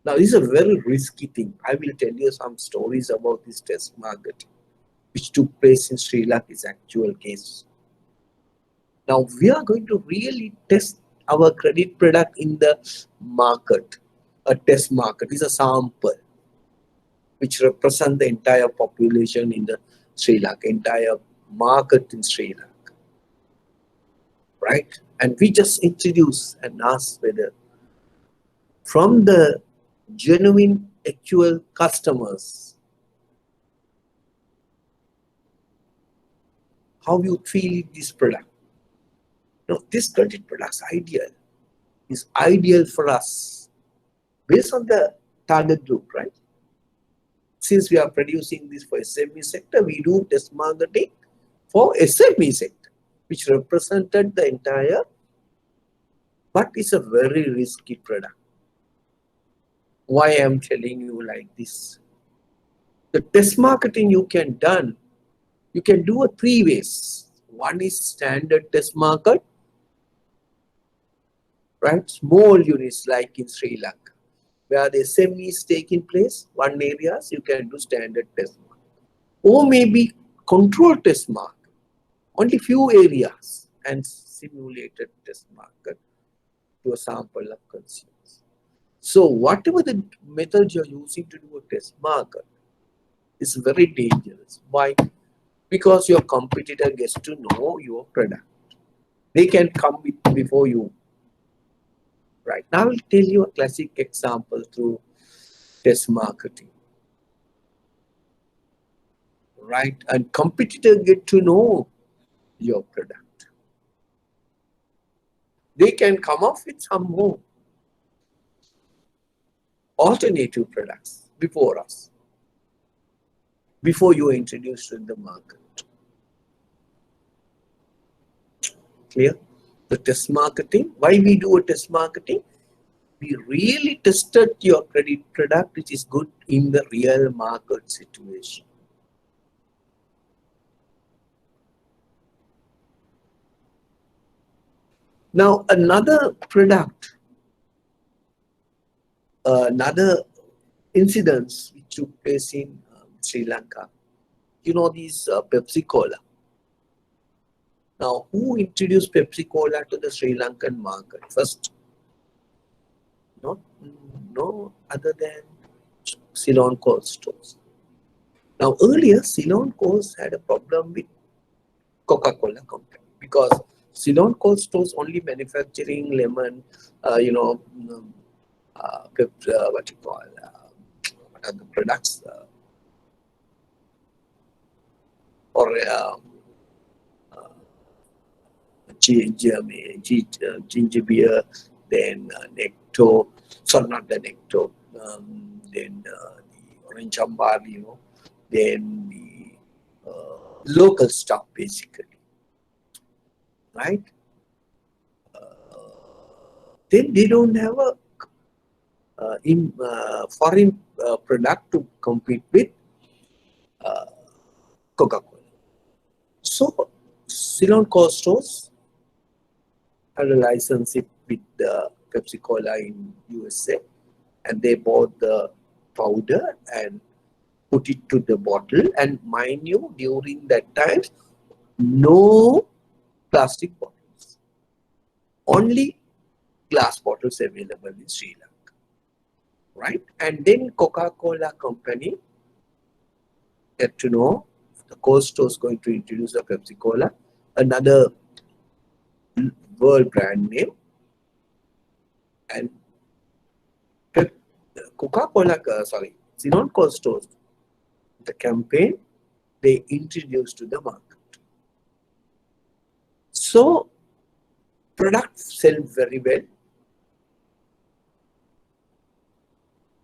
Now this is a very risky thing. I will tell you some stories about this test marketing, which took place in Sri Lanka's actual case. Now we are going to really test our credit product in the market. A test market is a sample which represent the entire population in the Sri Lanka, entire market in Sri Lanka. Right? And we just introduce and ask whether from the genuine actual customers, how you feel this product. No, this credit product is ideal for us based on the target group, right? Since we are producing this for SME sector, we do test marketing for SME sector, which represented the entire, but it's a very risky product. Why I am telling you like this? The test marketing you can do a 3 ways. One is standard test market, right? Small units like in Sri Lanka, where the SME is taking place, one areas you can do standard test market. Or maybe control test market, only few areas, and simulated test market to a sample of consumers. So whatever the method you're using to do a test market is very dangerous. Why? Because your competitor gets to know your product. They can come before you. Right. Now I will tell you a classic example through test marketing. Right. And competitor get to know your product. They can come up with some more alternative products before us, before you introduce to the market. Clear? The test marketing. Why we do a test marketing? We really tested your credit product, which is good in the real market situation. Now, another product, another incidents which took place in Sri Lanka. You know these Pepsi Cola. Now, who introduced Pepsi Cola to the Sri Lankan market first? No other than Ceylon Cold Stores. Now, earlier, Ceylon Cold had a problem with Coca-Cola company because Ceylon Cold Stores only manufacturing lemon, what you call, what are the products? Ginger beer, then nectar, sorry, not the nectar, then the orange ambar, then the local stuff basically, right? Then they don't have a foreign product to compete with Coca-Cola. So Ceylon Costos had a license with the Pepsi Cola in USA, and they bought the powder and put it to the bottle. And mind you, during that time, no plastic bottles, only glass bottles available in Sri Lanka, right? And then Coca-Cola company get to know the Costa is going to introduce a Pepsi Cola, another world brand name, and Coca-Cola, Ceylon Costa, the campaign they introduced to the market. So products sell very well.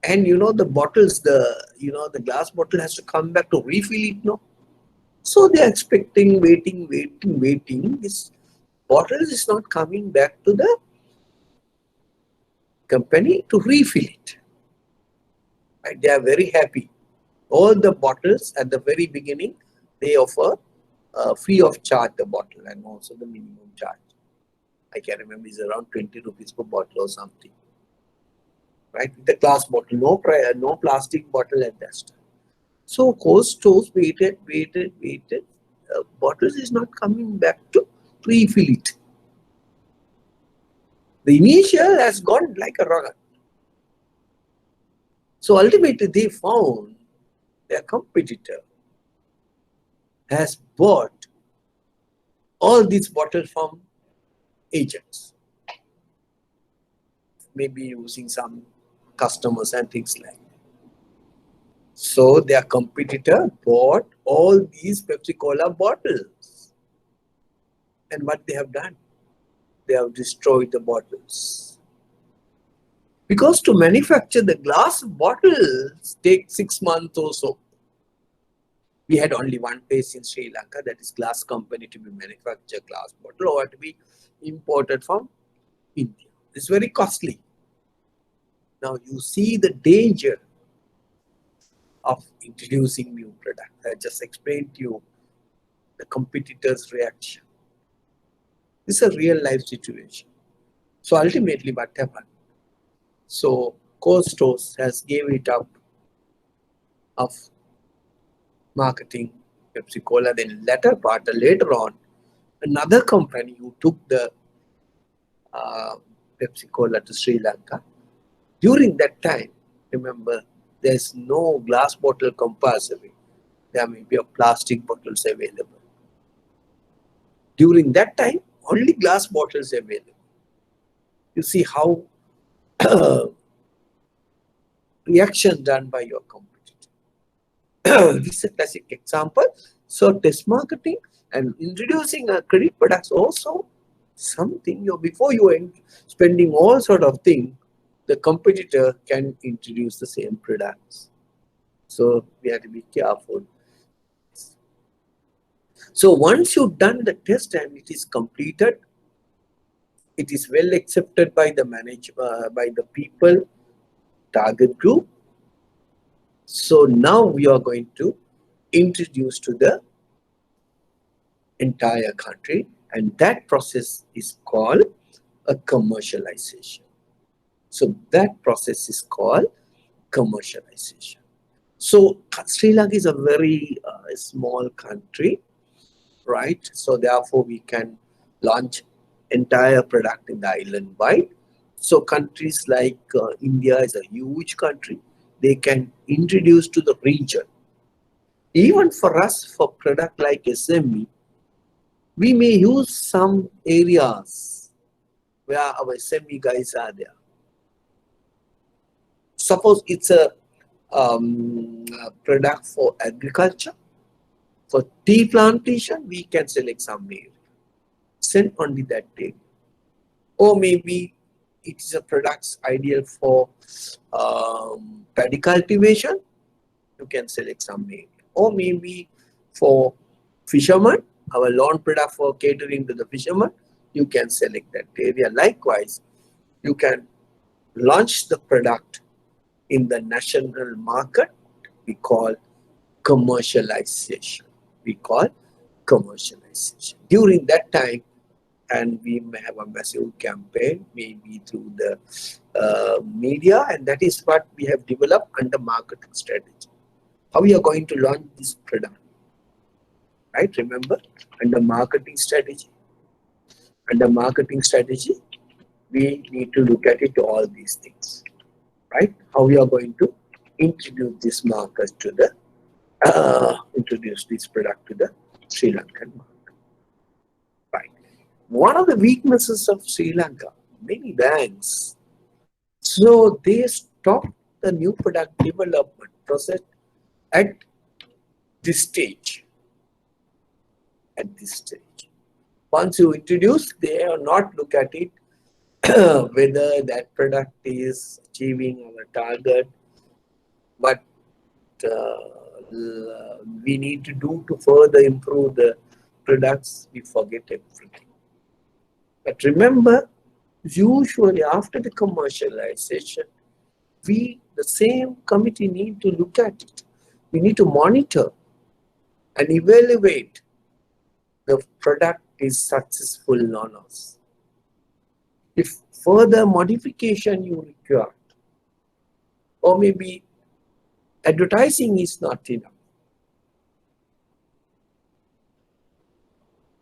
And the bottles, the glass bottle has to come back to refill it, no? So they are expecting, waiting. This bottle is not coming back to the company to refill it. Right? They are very happy. All the bottles at the very beginning, they offer free of charge the bottle and also the minimum charge. I can remember it's around 20 rupees per bottle or something. Right? With the glass bottle, no plastic bottle at that time. So stores waited. Bottles is not coming back to refill it. The initial has gone like a rocket. So ultimately they found their competitor has bought all these bottles from agents, maybe using some customers and things like that. So their competitor bought all these Pepsi Cola bottles. And what they have done? They have destroyed the bottles. Because to manufacture the glass bottles takes 6 months or so. We had only one place in Sri Lanka, that is glass company, to be manufactured glass bottle or to be imported from India. It's very costly. Now you see the danger of introducing new product. I just explained to you the competitor's reaction. This is a real life situation. So ultimately what happened? So Costos has gave it up of marketing Pepsi Cola. Then later on, another company who took the Pepsi Cola to Sri Lanka. During that time, remember, there's no glass bottle compulsory. There may be plastic bottles available. During that time, only glass bottles available. You see how reaction done by your competitor. This is a classic example. So test marketing and introducing a credit products also something before you end spending all sort of thing, the competitor can introduce the same products. So we have to be careful. So once you've done the test and it is completed, it is well accepted by the by the people, target group. So now we are going to introduce to the entire country, and that process is called a commercialization. So that process is called commercialization. So Sri Lanka is a very small country, right? So therefore we can launch entire product in the island wide. So countries like India is a huge country. They can introduce to the region. Even for us, for product like SME, we may use some areas where our SME guys are there. Suppose it's a product for agriculture, for tea plantation, we can select some area. Send only that area. Or maybe it is a product ideal for paddy cultivation, you can select some area. Or maybe for fishermen, our lawn product for catering to the fishermen, you can select that area. Likewise, you can launch the product in the national market. We call commercialization. We call commercialization. During that time, and we may have a massive campaign, maybe through the media, and that is what we have developed under marketing strategy. How we are going to launch this product, right? Remember, under marketing strategy. Under marketing strategy, we need to look at it all these things, right? How we are going to introduce this market to the introduce this product to the Sri Lankan market, right? One of the weaknesses of Sri Lanka, many banks, so they stop the new product development process at this stage. At this stage, once you introduce, they are not look at it whether that product is achieving our target, what we need to do to further improve the products. We forget everything. But remember, usually after the commercialization, the same committee need to look at it. We need to monitor and evaluate the product is successful or not. If further modification you require, or maybe advertising is not enough,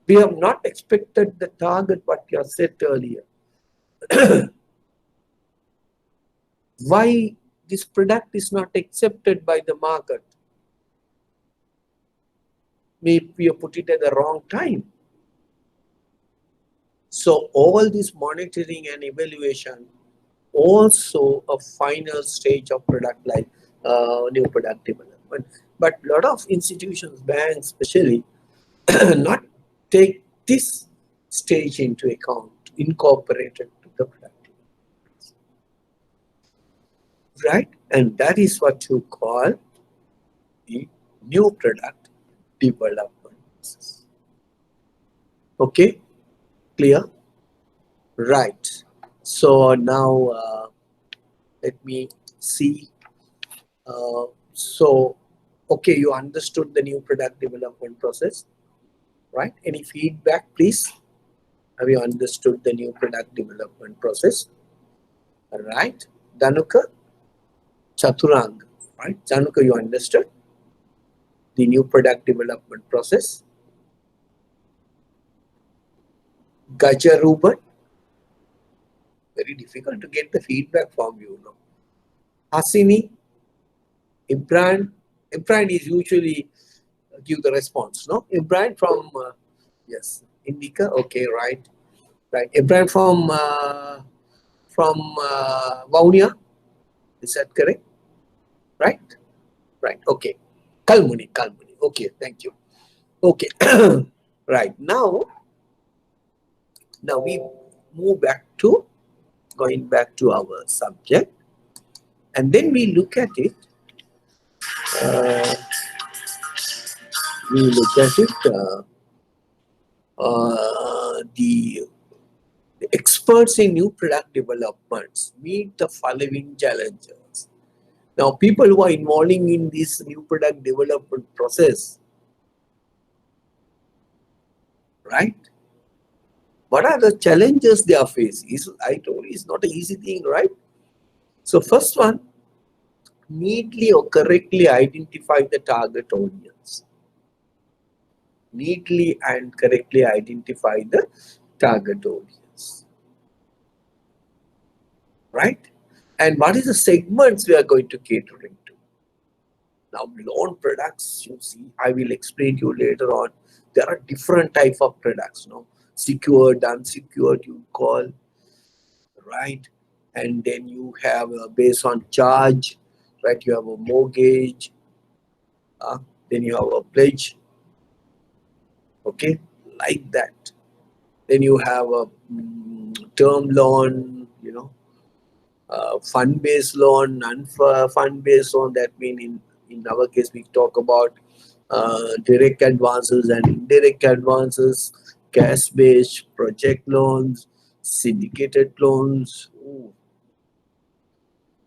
we have not expected the target what you have said earlier. Why this product is not accepted by the market? Maybe we have put it at the wrong time. So all this monitoring and evaluation, also a final stage of product like new product development. But a lot of institutions, banks especially, not take this stage into account, incorporated to the product. Right? And that is what you call the new product development process. Okay? Clear? Right. So now let me see. Okay, you understood the new product development process, right? Any feedback, please? Have you understood the new product development process? All right. Danuka, Chaturanga, right? Danuka, you understood the new product development process? Gajaruban, very difficult to get the feedback from you, no? Hasini, Imran is usually give the response, no? Imran from, yes, Indica, okay, right. Imran from Vaunia, is that correct? Right, okay. Kalmuni, okay, thank you. Okay, right, now we move back to, going back to our subject, and then we look at it, the experts in new product developments meet the following challenges. Now, people who are involving in this new product development process, right? What are the challenges they are facing? I told you, it's not an easy thing, right? So first one, neatly or correctly identify the target audience. Neatly and correctly identify the target audience, right? And what is the segments we are going to cater into? Now, loan products, you see, I will explain to you later on. There are different type of products, no? Secured, unsecured, you call, right? And then you have based on charge, right? You have a mortgage, then you have a pledge, okay, like that. Then you have a term loan, you know, fund-based loan, non-fund-based loan. That means in our case, we talk about direct advances and indirect advances, cash-based, project loans, syndicated loans. Ooh.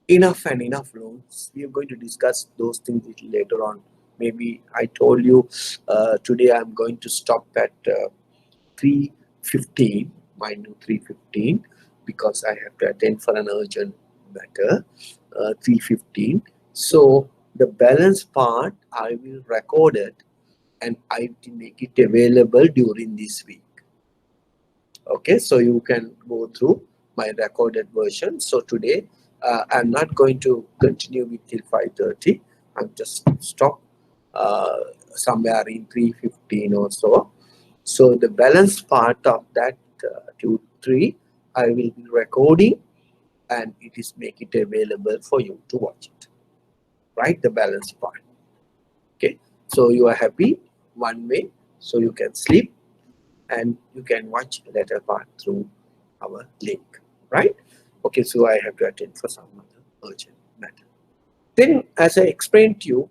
Enough and enough loans. We are going to discuss those things later on Maybe I told you today I'm going to stop at 3:15, my new 3:15, because I have to attend for an urgent matter, 3:15. So the balance part I will record it and I will make it available during this week. Okay, so you can go through my recorded version. So today I'm not going to continue with till 5:30. I'm just stop somewhere in 3:15 or so. So the balance part of that 2-3 I will be recording and it is make it available for you to watch it. Right, the balance part. Okay, so you are happy one way, so you can sleep and you can watch the later part through our link. Right? Okay, so I have to attend for some other urgent matter. Then, as I explained to you,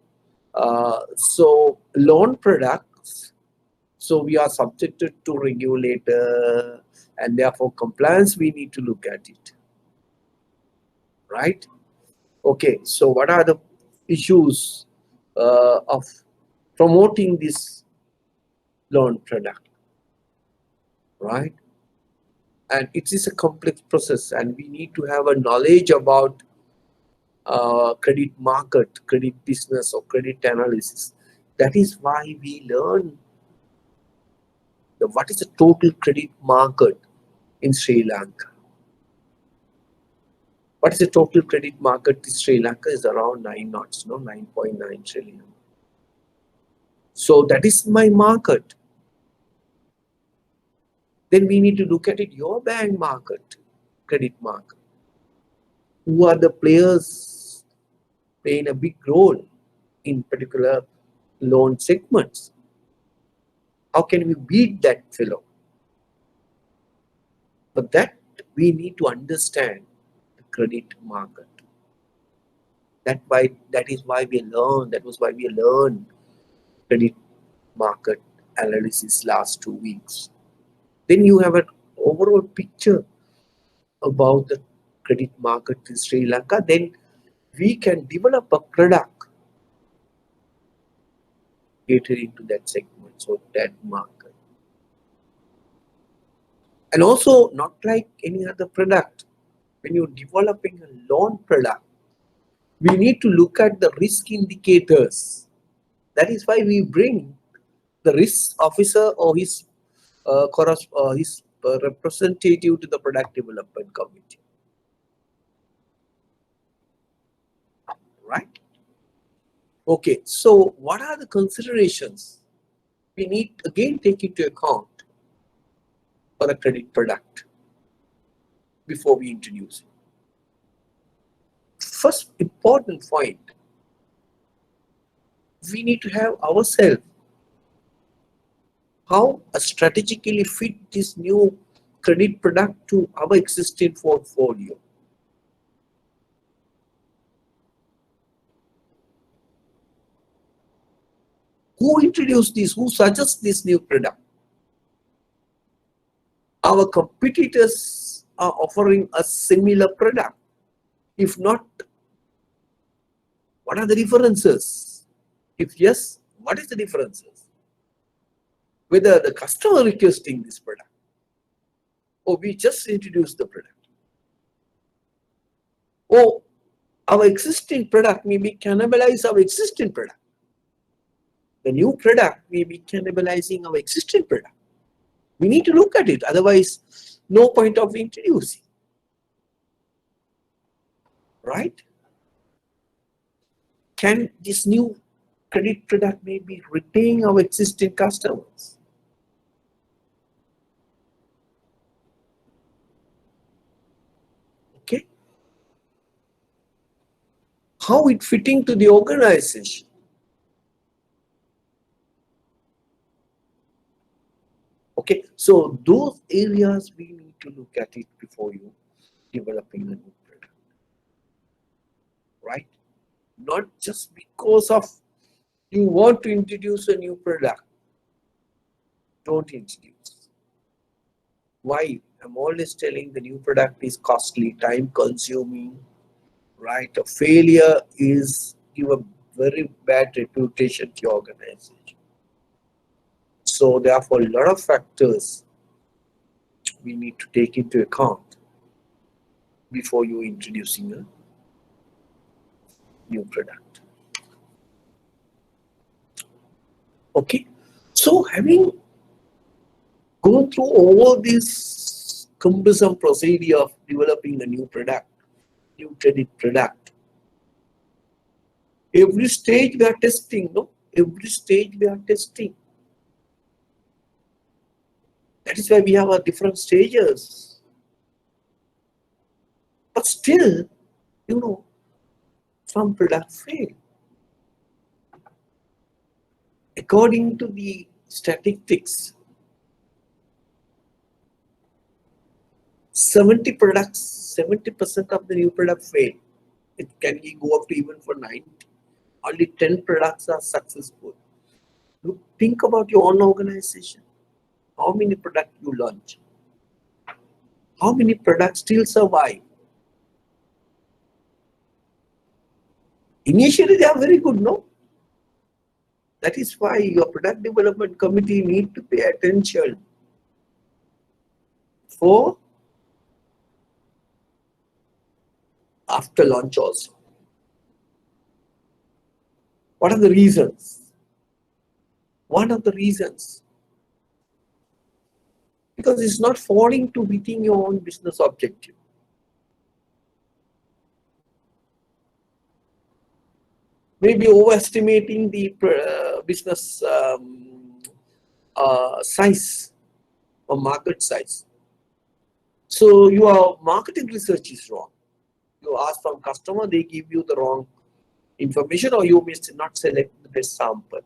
so loan products. So we are subjected to regulator, and therefore compliance. We need to look at it. Right? Okay. So what are the issues of promoting this loan product? Right? And it is a complex process, and we need to have a knowledge about credit market, credit business, or credit analysis. That is why we learn what is the total credit market in Sri Lanka. What is the total credit market in Sri Lanka is around 9.9 trillion. So that is my market. Then we need to look at it, your bank market, credit market. Who are the players playing a big role in particular loan segments? How can we beat that fellow? But that we need to understand the credit market. That is why we learn. That was why we learned credit market analysis last 2 weeks. Then you have an overall picture about the credit market in Sri Lanka. Then we can develop a product catering to that segment, so that market. And also, not like any other product, when you're developing a loan product, we need to look at the risk indicators. That is why we bring the risk officer or his representative to the product development committee. Right? Okay, so what are the considerations we need again take into account for a credit product before we introduce it? First important point, we need to have ourselves how strategically fit this new credit product to our existing portfolio. Who introduced this? Who suggests this new product? Our competitors are offering a similar product. If not, what are the differences? If yes, what is the differences? Whether the customer requesting this product or we just introduced the product, or our existing product may be cannibalize our existing product. The new product may be cannibalizing our existing product. We need to look at it, otherwise no point of introducing. Right? Can this new credit product maybe retain our existing customers? Okay. How it fitting to the organization? Okay, so those areas we need to look at it before you developing a new product. Right? Not just because of you want to introduce a new product. Don't introduce. Why? I'm always telling the new product is costly, time consuming, right? A failure is give a very bad reputation to your organization. So therefore, a lot of factors we need to take into account before you introducing a new product. Okay, so having gone through all this cumbersome procedure of developing a new product, new credit product, every stage we are testing, no? Every stage we are testing. That is why we have our different stages. But still, you know, some products fail. According to the statistics, 70% of the new products fail. It can go up to even for 90. Only 10 products are successful. Look, think about your own organization. How many products you launch? How many products still survive? Initially, they are very good, no? That is why your product development committee need to pay attention for after launch also. What are the reasons? One of the reasons, because it's not falling to within your own business objective. Maybe overestimating the business size or market size. So your marketing research is wrong. You ask from customer, they give you the wrong information, or you may not select the best sample.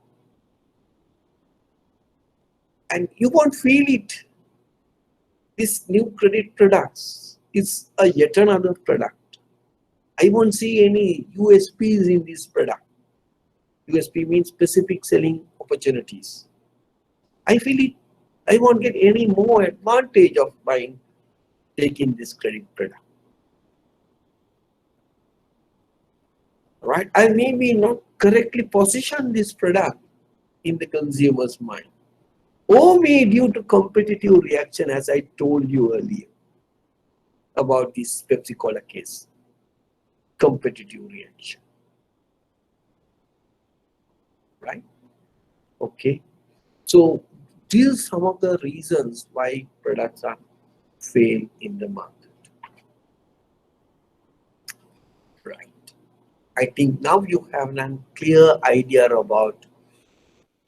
And you won't feel it. This new credit products is a yet another product. I won't see any USPs in this product. USP means specific selling opportunities. I feel it. I won't get any more advantage of taking this credit product. Right? I maybe not correctly position this product in the consumer's mind. Or may due to competitive reaction, as I told you earlier about this Pepsi Cola case. Competitive reaction. Right? Okay. So these are some of the reasons why products are fail in the market. Right. I think now you have a clear idea about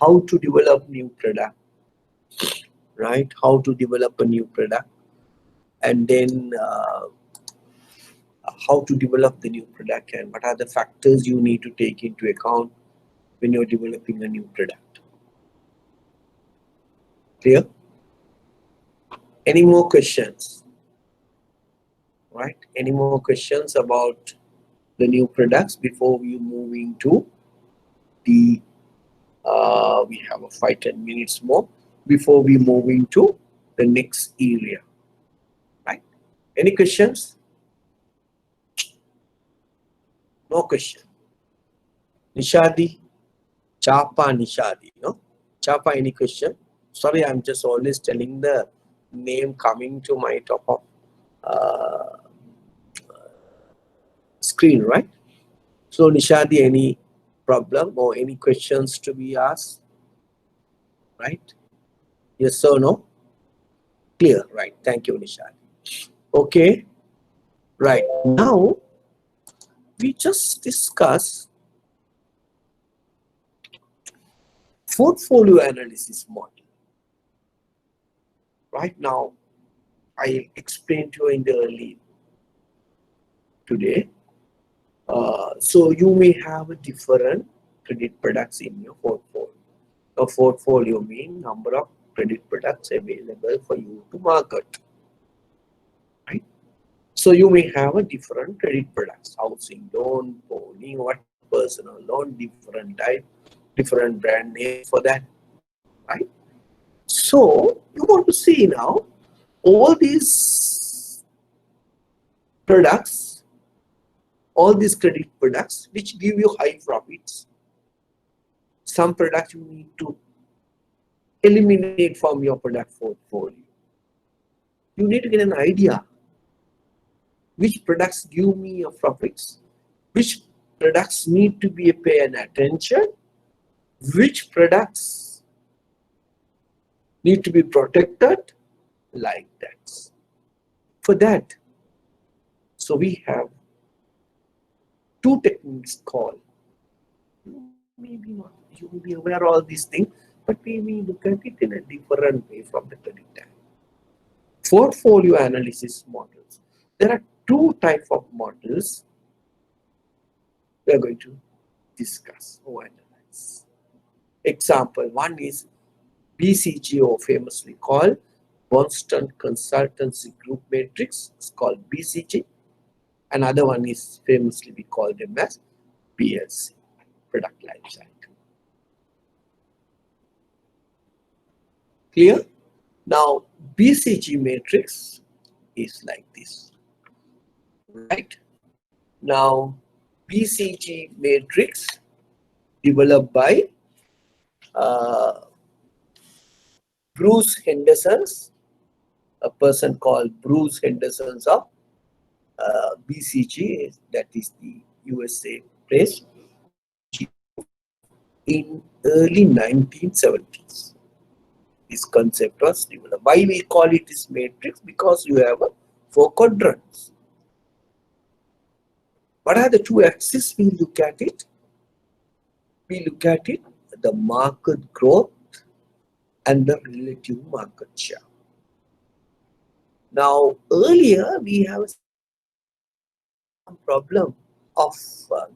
how to develop new product. Right? How to develop a new product, and then how to develop the new product, and what are the factors you need to take into account when you're developing a new product. Clear? Any more questions? Right? Any more questions about the new products before we move into the we have a 5-10 minutes more before we move into the next area. Right? Any questions? No question. Nishadi, Chapa Nishadi, no? Chapa, any question? Sorry, I'm just always telling the name coming to my top of screen, right? So Nishadi, any problem or any questions to be asked? Right? Yes or no? Clear, right? Thank you, Nishadi. Okay, right. Now, we just discuss portfolio analysis model. Right now, I explained to you in the early today. So you may have a different credit products in your portfolio. A portfolio means number of credit products available for you to market. Right? So you may have a different credit products, housing loan, pony, what personal loan, different type, different brand name for that. Right? So you want to see now all these products, all these credit products which give you high profits, some products you need to eliminate from your product portfolio. You need to get an idea which products give me a profits, which products need to be paying attention, which products need to be protected, like that. For that, so we have two techniques called, maybe not, you will be aware of all these things, but maybe look at it in a different way from the credit time. Portfolio analysis models. There are two types of models we are going to discuss or analyze. Example, one is BCG, or famously called Boston Consultancy Group Matrix. It's called BCG. Another one is famously we call them as PLC, product life cycle. Clear? Now, BCG matrix is like this, right? Now, BCG matrix developed by Bruce Henderson, a person called Bruce Henderson of BCG, that is the USA place, in early 1970s. This concept was developed. Why we call it this matrix? Because you have 4 quadrants. What are the two axes we look at it? We look at it, the market growth and the relative market share. Now, earlier we have some problem of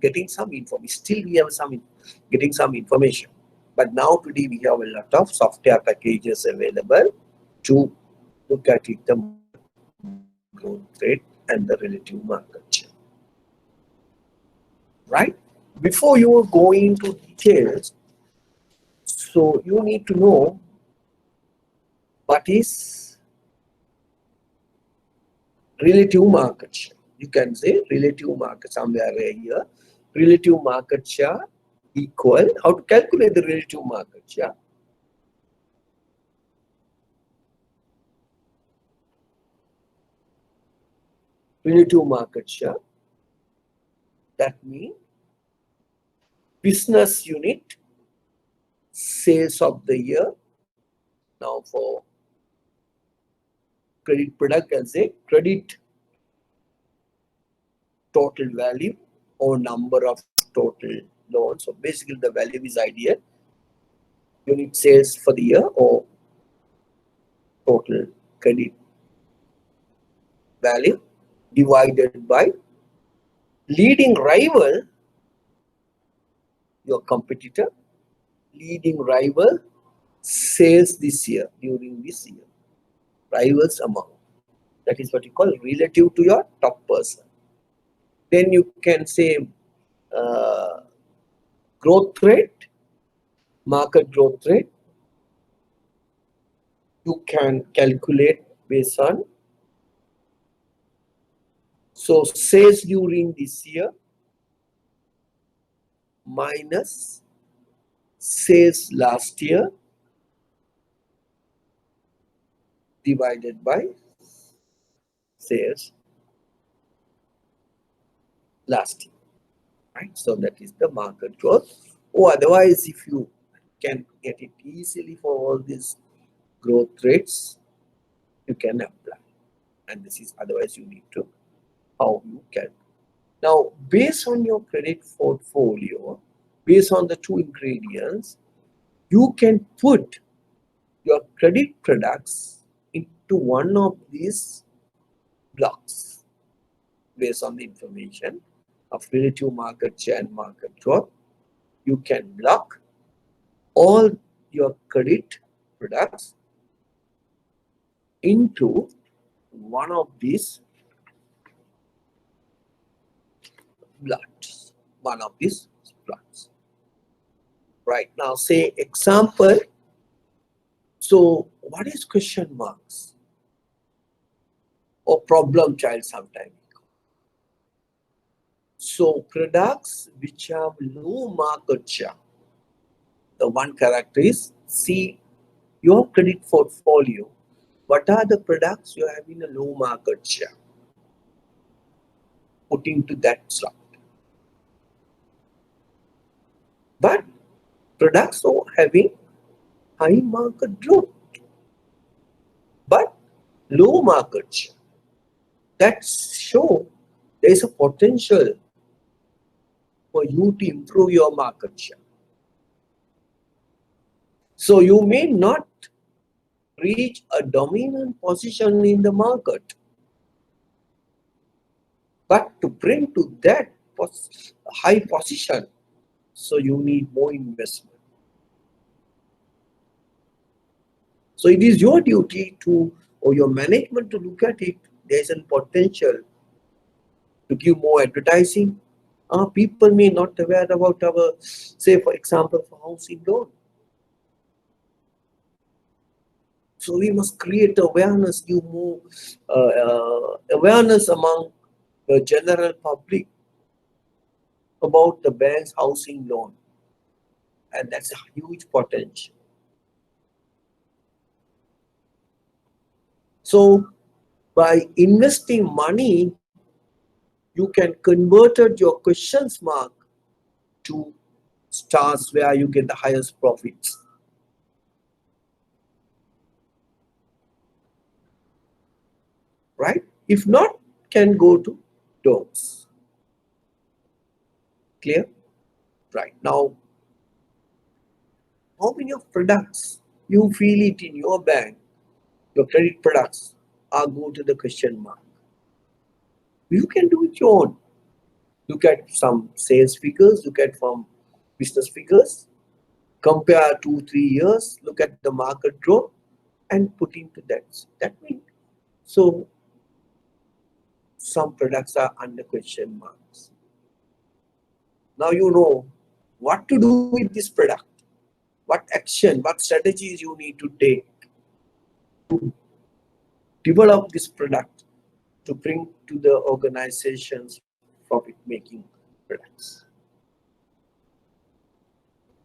getting some information. Still we have getting some information. But now today we have a lot of software packages available to look at it, the growth rate and the relative market share. Right? Before you go into details, so you need to know what is relative market share. You can say relative market somewhere here. Relative market share equal, how to calculate the relative market share? Relative market share, that means business unit sales of the year. Now for credit product, I'll say credit total value or number of total loans. So basically the value is ideal. Unit sales for the year or total credit value divided by leading rival, your competitor, leading rival sales this year, during this year, rivals amount. That is what you call relative to your top person. Then you can say growth rate, market growth rate. You can calculate based on, so sales during this year minus sales last year divided by sales last year, right? So that is the market growth. Or otherwise, if you can get it easily for all these growth rates, you can apply. And this is, otherwise you need to, how you can. Now, based on your credit portfolio, based on the two ingredients, you can put your credit products into one of these blocks based on the information of relative market share and market growth. You can block all your credit products into one of these blocks. Right now, say example. So what is question marks or problem child sometimes? So products which have low market share, The one character is see your credit portfolio. What are the products you have in a low market share? Put into that slot. But products are having high market growth, but low market share. That show there is a potential for you to improve your market share. So you may not reach a dominant position in the market, but to bring to that high position, so you need more investment. So it is your duty to, or your management to look at it. There is a potential to give more advertising. People may not aware about our, say for example, for housing loan. So we must create awareness, give more awareness among the general public about the bank's housing loan. And that's a huge potential. So by investing money, you can convert your questions mark to stars where you get the highest profits. Right? If not, can go to don'ts. Clear? Right. Now, how many of products you feel it in your bank, your credit products, are go to the question mark? You can do it your own. Look at some sales figures, look at some business figures, compare 2-3 years, look at the market growth and put into that. That means, so some products are under question marks. Now you know what to do with this product, what action, what strategies you need to take to develop this product to bring to the organization's profit-making products.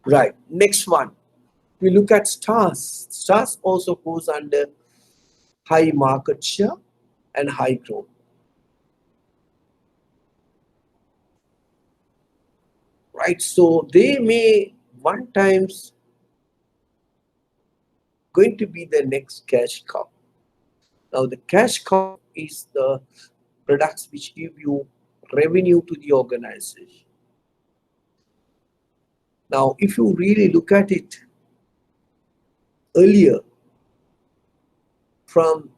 Right, next one. We look at stars. Stars also goes under high market share and high growth. Right, so they may one times going to be the next cash cow. Now the cash cow is the products which give you revenue to the organization. Now if you really look at it earlier, from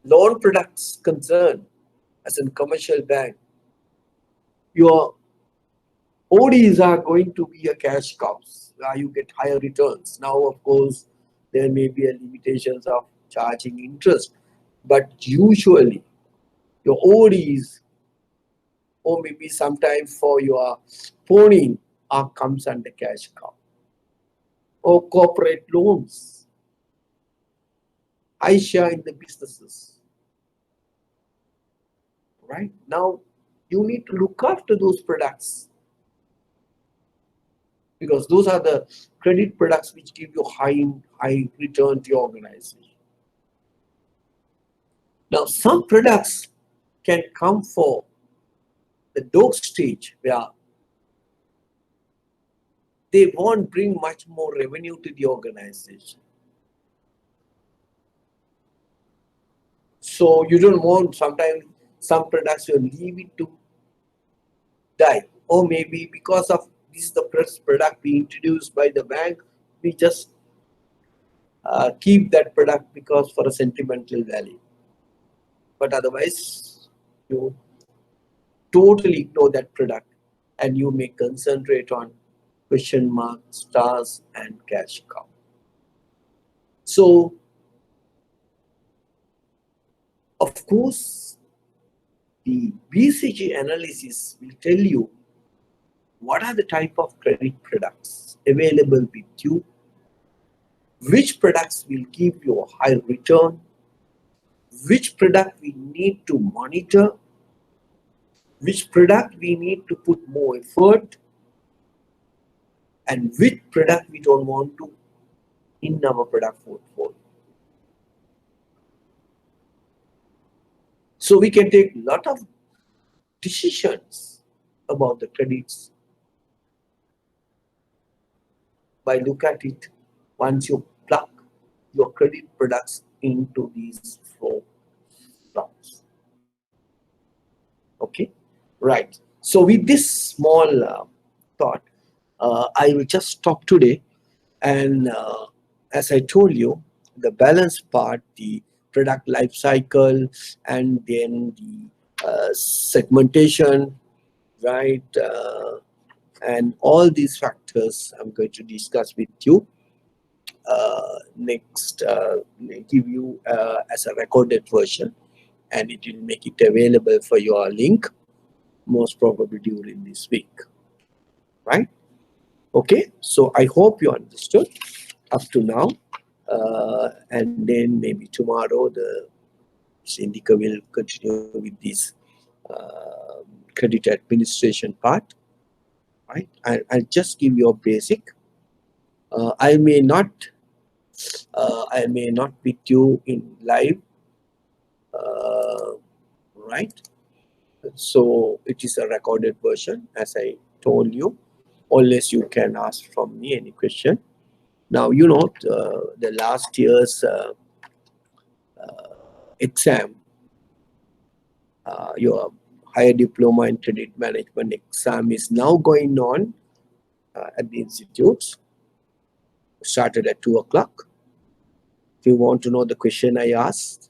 loan products concerned, as in commercial bank, your ODs are going to be a cash cows where you get higher returns. Now, of course, there may be a limitations of charging interest, but usually your ODs, or maybe sometimes for your pawning, comes under cash cow. Or corporate loans, high share in the businesses. Right now, you need to look after those products, because those are the credit products which give you high return to your organization. Now, some products can come for the dog stage where they won't bring much more revenue to the organization. So you don't want, sometimes some products you leave it to die, or maybe because of this is the first product we introduced by the bank, we just keep that product because for a sentimental value. But otherwise, you totally ignore that product and you may concentrate on question mark, stars and cash cow. So, of course, the BCG analysis will tell you what are the type of credit products available with you, which products will give you a high return, which product we need to monitor, which product we need to put more effort, and which product we don't want to in our product portfolio. So we can take a lot of decisions about the credits by look at it once you plug your credit products into these four blocks. Okay, right. So with this small thought, I will just stop today. And as I told you, the balance part, the product life cycle, and then the segmentation, right? And all these factors I'm going to discuss with you next, give you as a recorded version, and it will make it available for your link most probably during this week, right? Okay, so I hope you understood up to now, and then maybe tomorrow the Sindika will continue with this credit administration part, right? I'll just give you a basic. I may not with you in live, right? So it is a recorded version, as I told you. Unless you can ask from me any question. Now, you know, the last year's exam, your higher diploma in credit management exam is now going on at the institutes. Started at 2 o'clock. If you want to know the question I asked,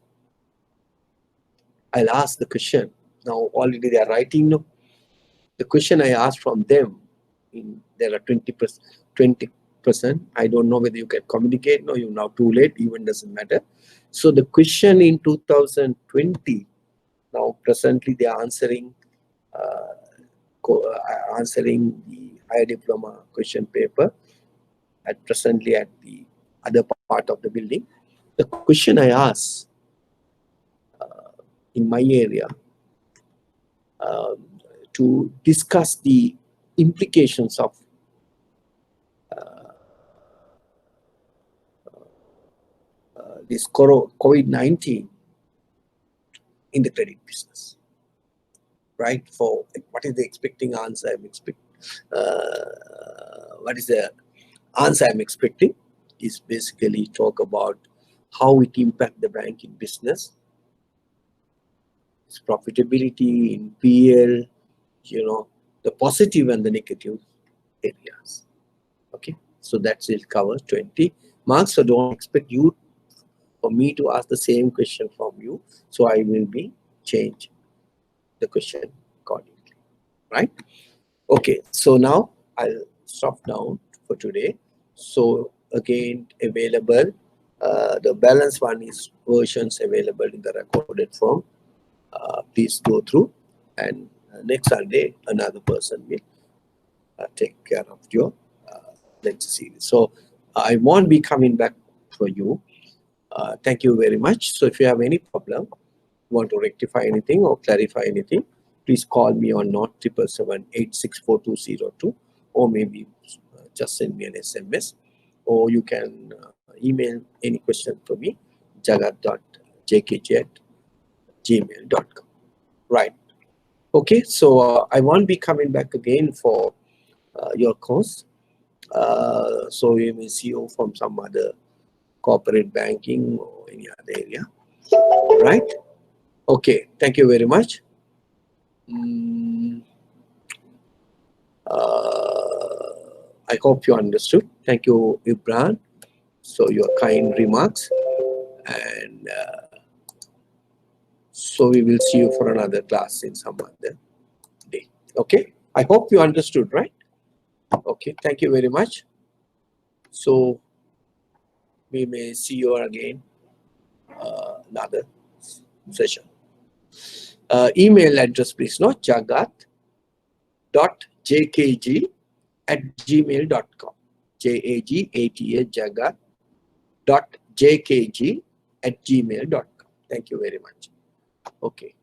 I'll ask the question. Now, already they are writing. No, the question I asked from them, there are 20%. I don't know whether you can communicate. No, you're now too late. Even doesn't matter. So the question in 2020, now presently they are answering the higher diploma question paper presently at the other part of the building. The question I asked in my area to discuss the implications of this COVID-19 in the credit business, right? For what is the expecting answer I'm expecting? What is the answer I'm expecting is basically talk about how it impact the banking business, its profitability in PL, you know, the positive and the negative areas. Okay, so that's it, cover 20 marks. So don't expect you for me to ask the same question from you. So I will be change the question accordingly, right? Okay, so now I'll stop down for today. So again, available, the balance one is versions available in the recorded form. Please go through, and next Sunday another person will take care of your lecture series. So I won't be coming back for you. Thank you very much. So if you have any problem, want to rectify anything or clarify anything, please call me on 07778642002, or maybe just send me an SMS, or you can email any question to me, jagat.jkj@gmail.com. Right. Okay, so I won't be coming back again for your course. So we may see you from some other corporate banking or any other area. Right? Okay, thank you very much. I hope you understood. Thank you, Ibrahim. So your kind remarks, and so we will see you for another class in some other day. Okay, I hope you understood, right? Okay, thank you very much. So we may see you again another session. Email address, please, no, jagat.jkg@gmail.com. JAGATA jagat.jkg@gmail.com. Thank you very much. Okay.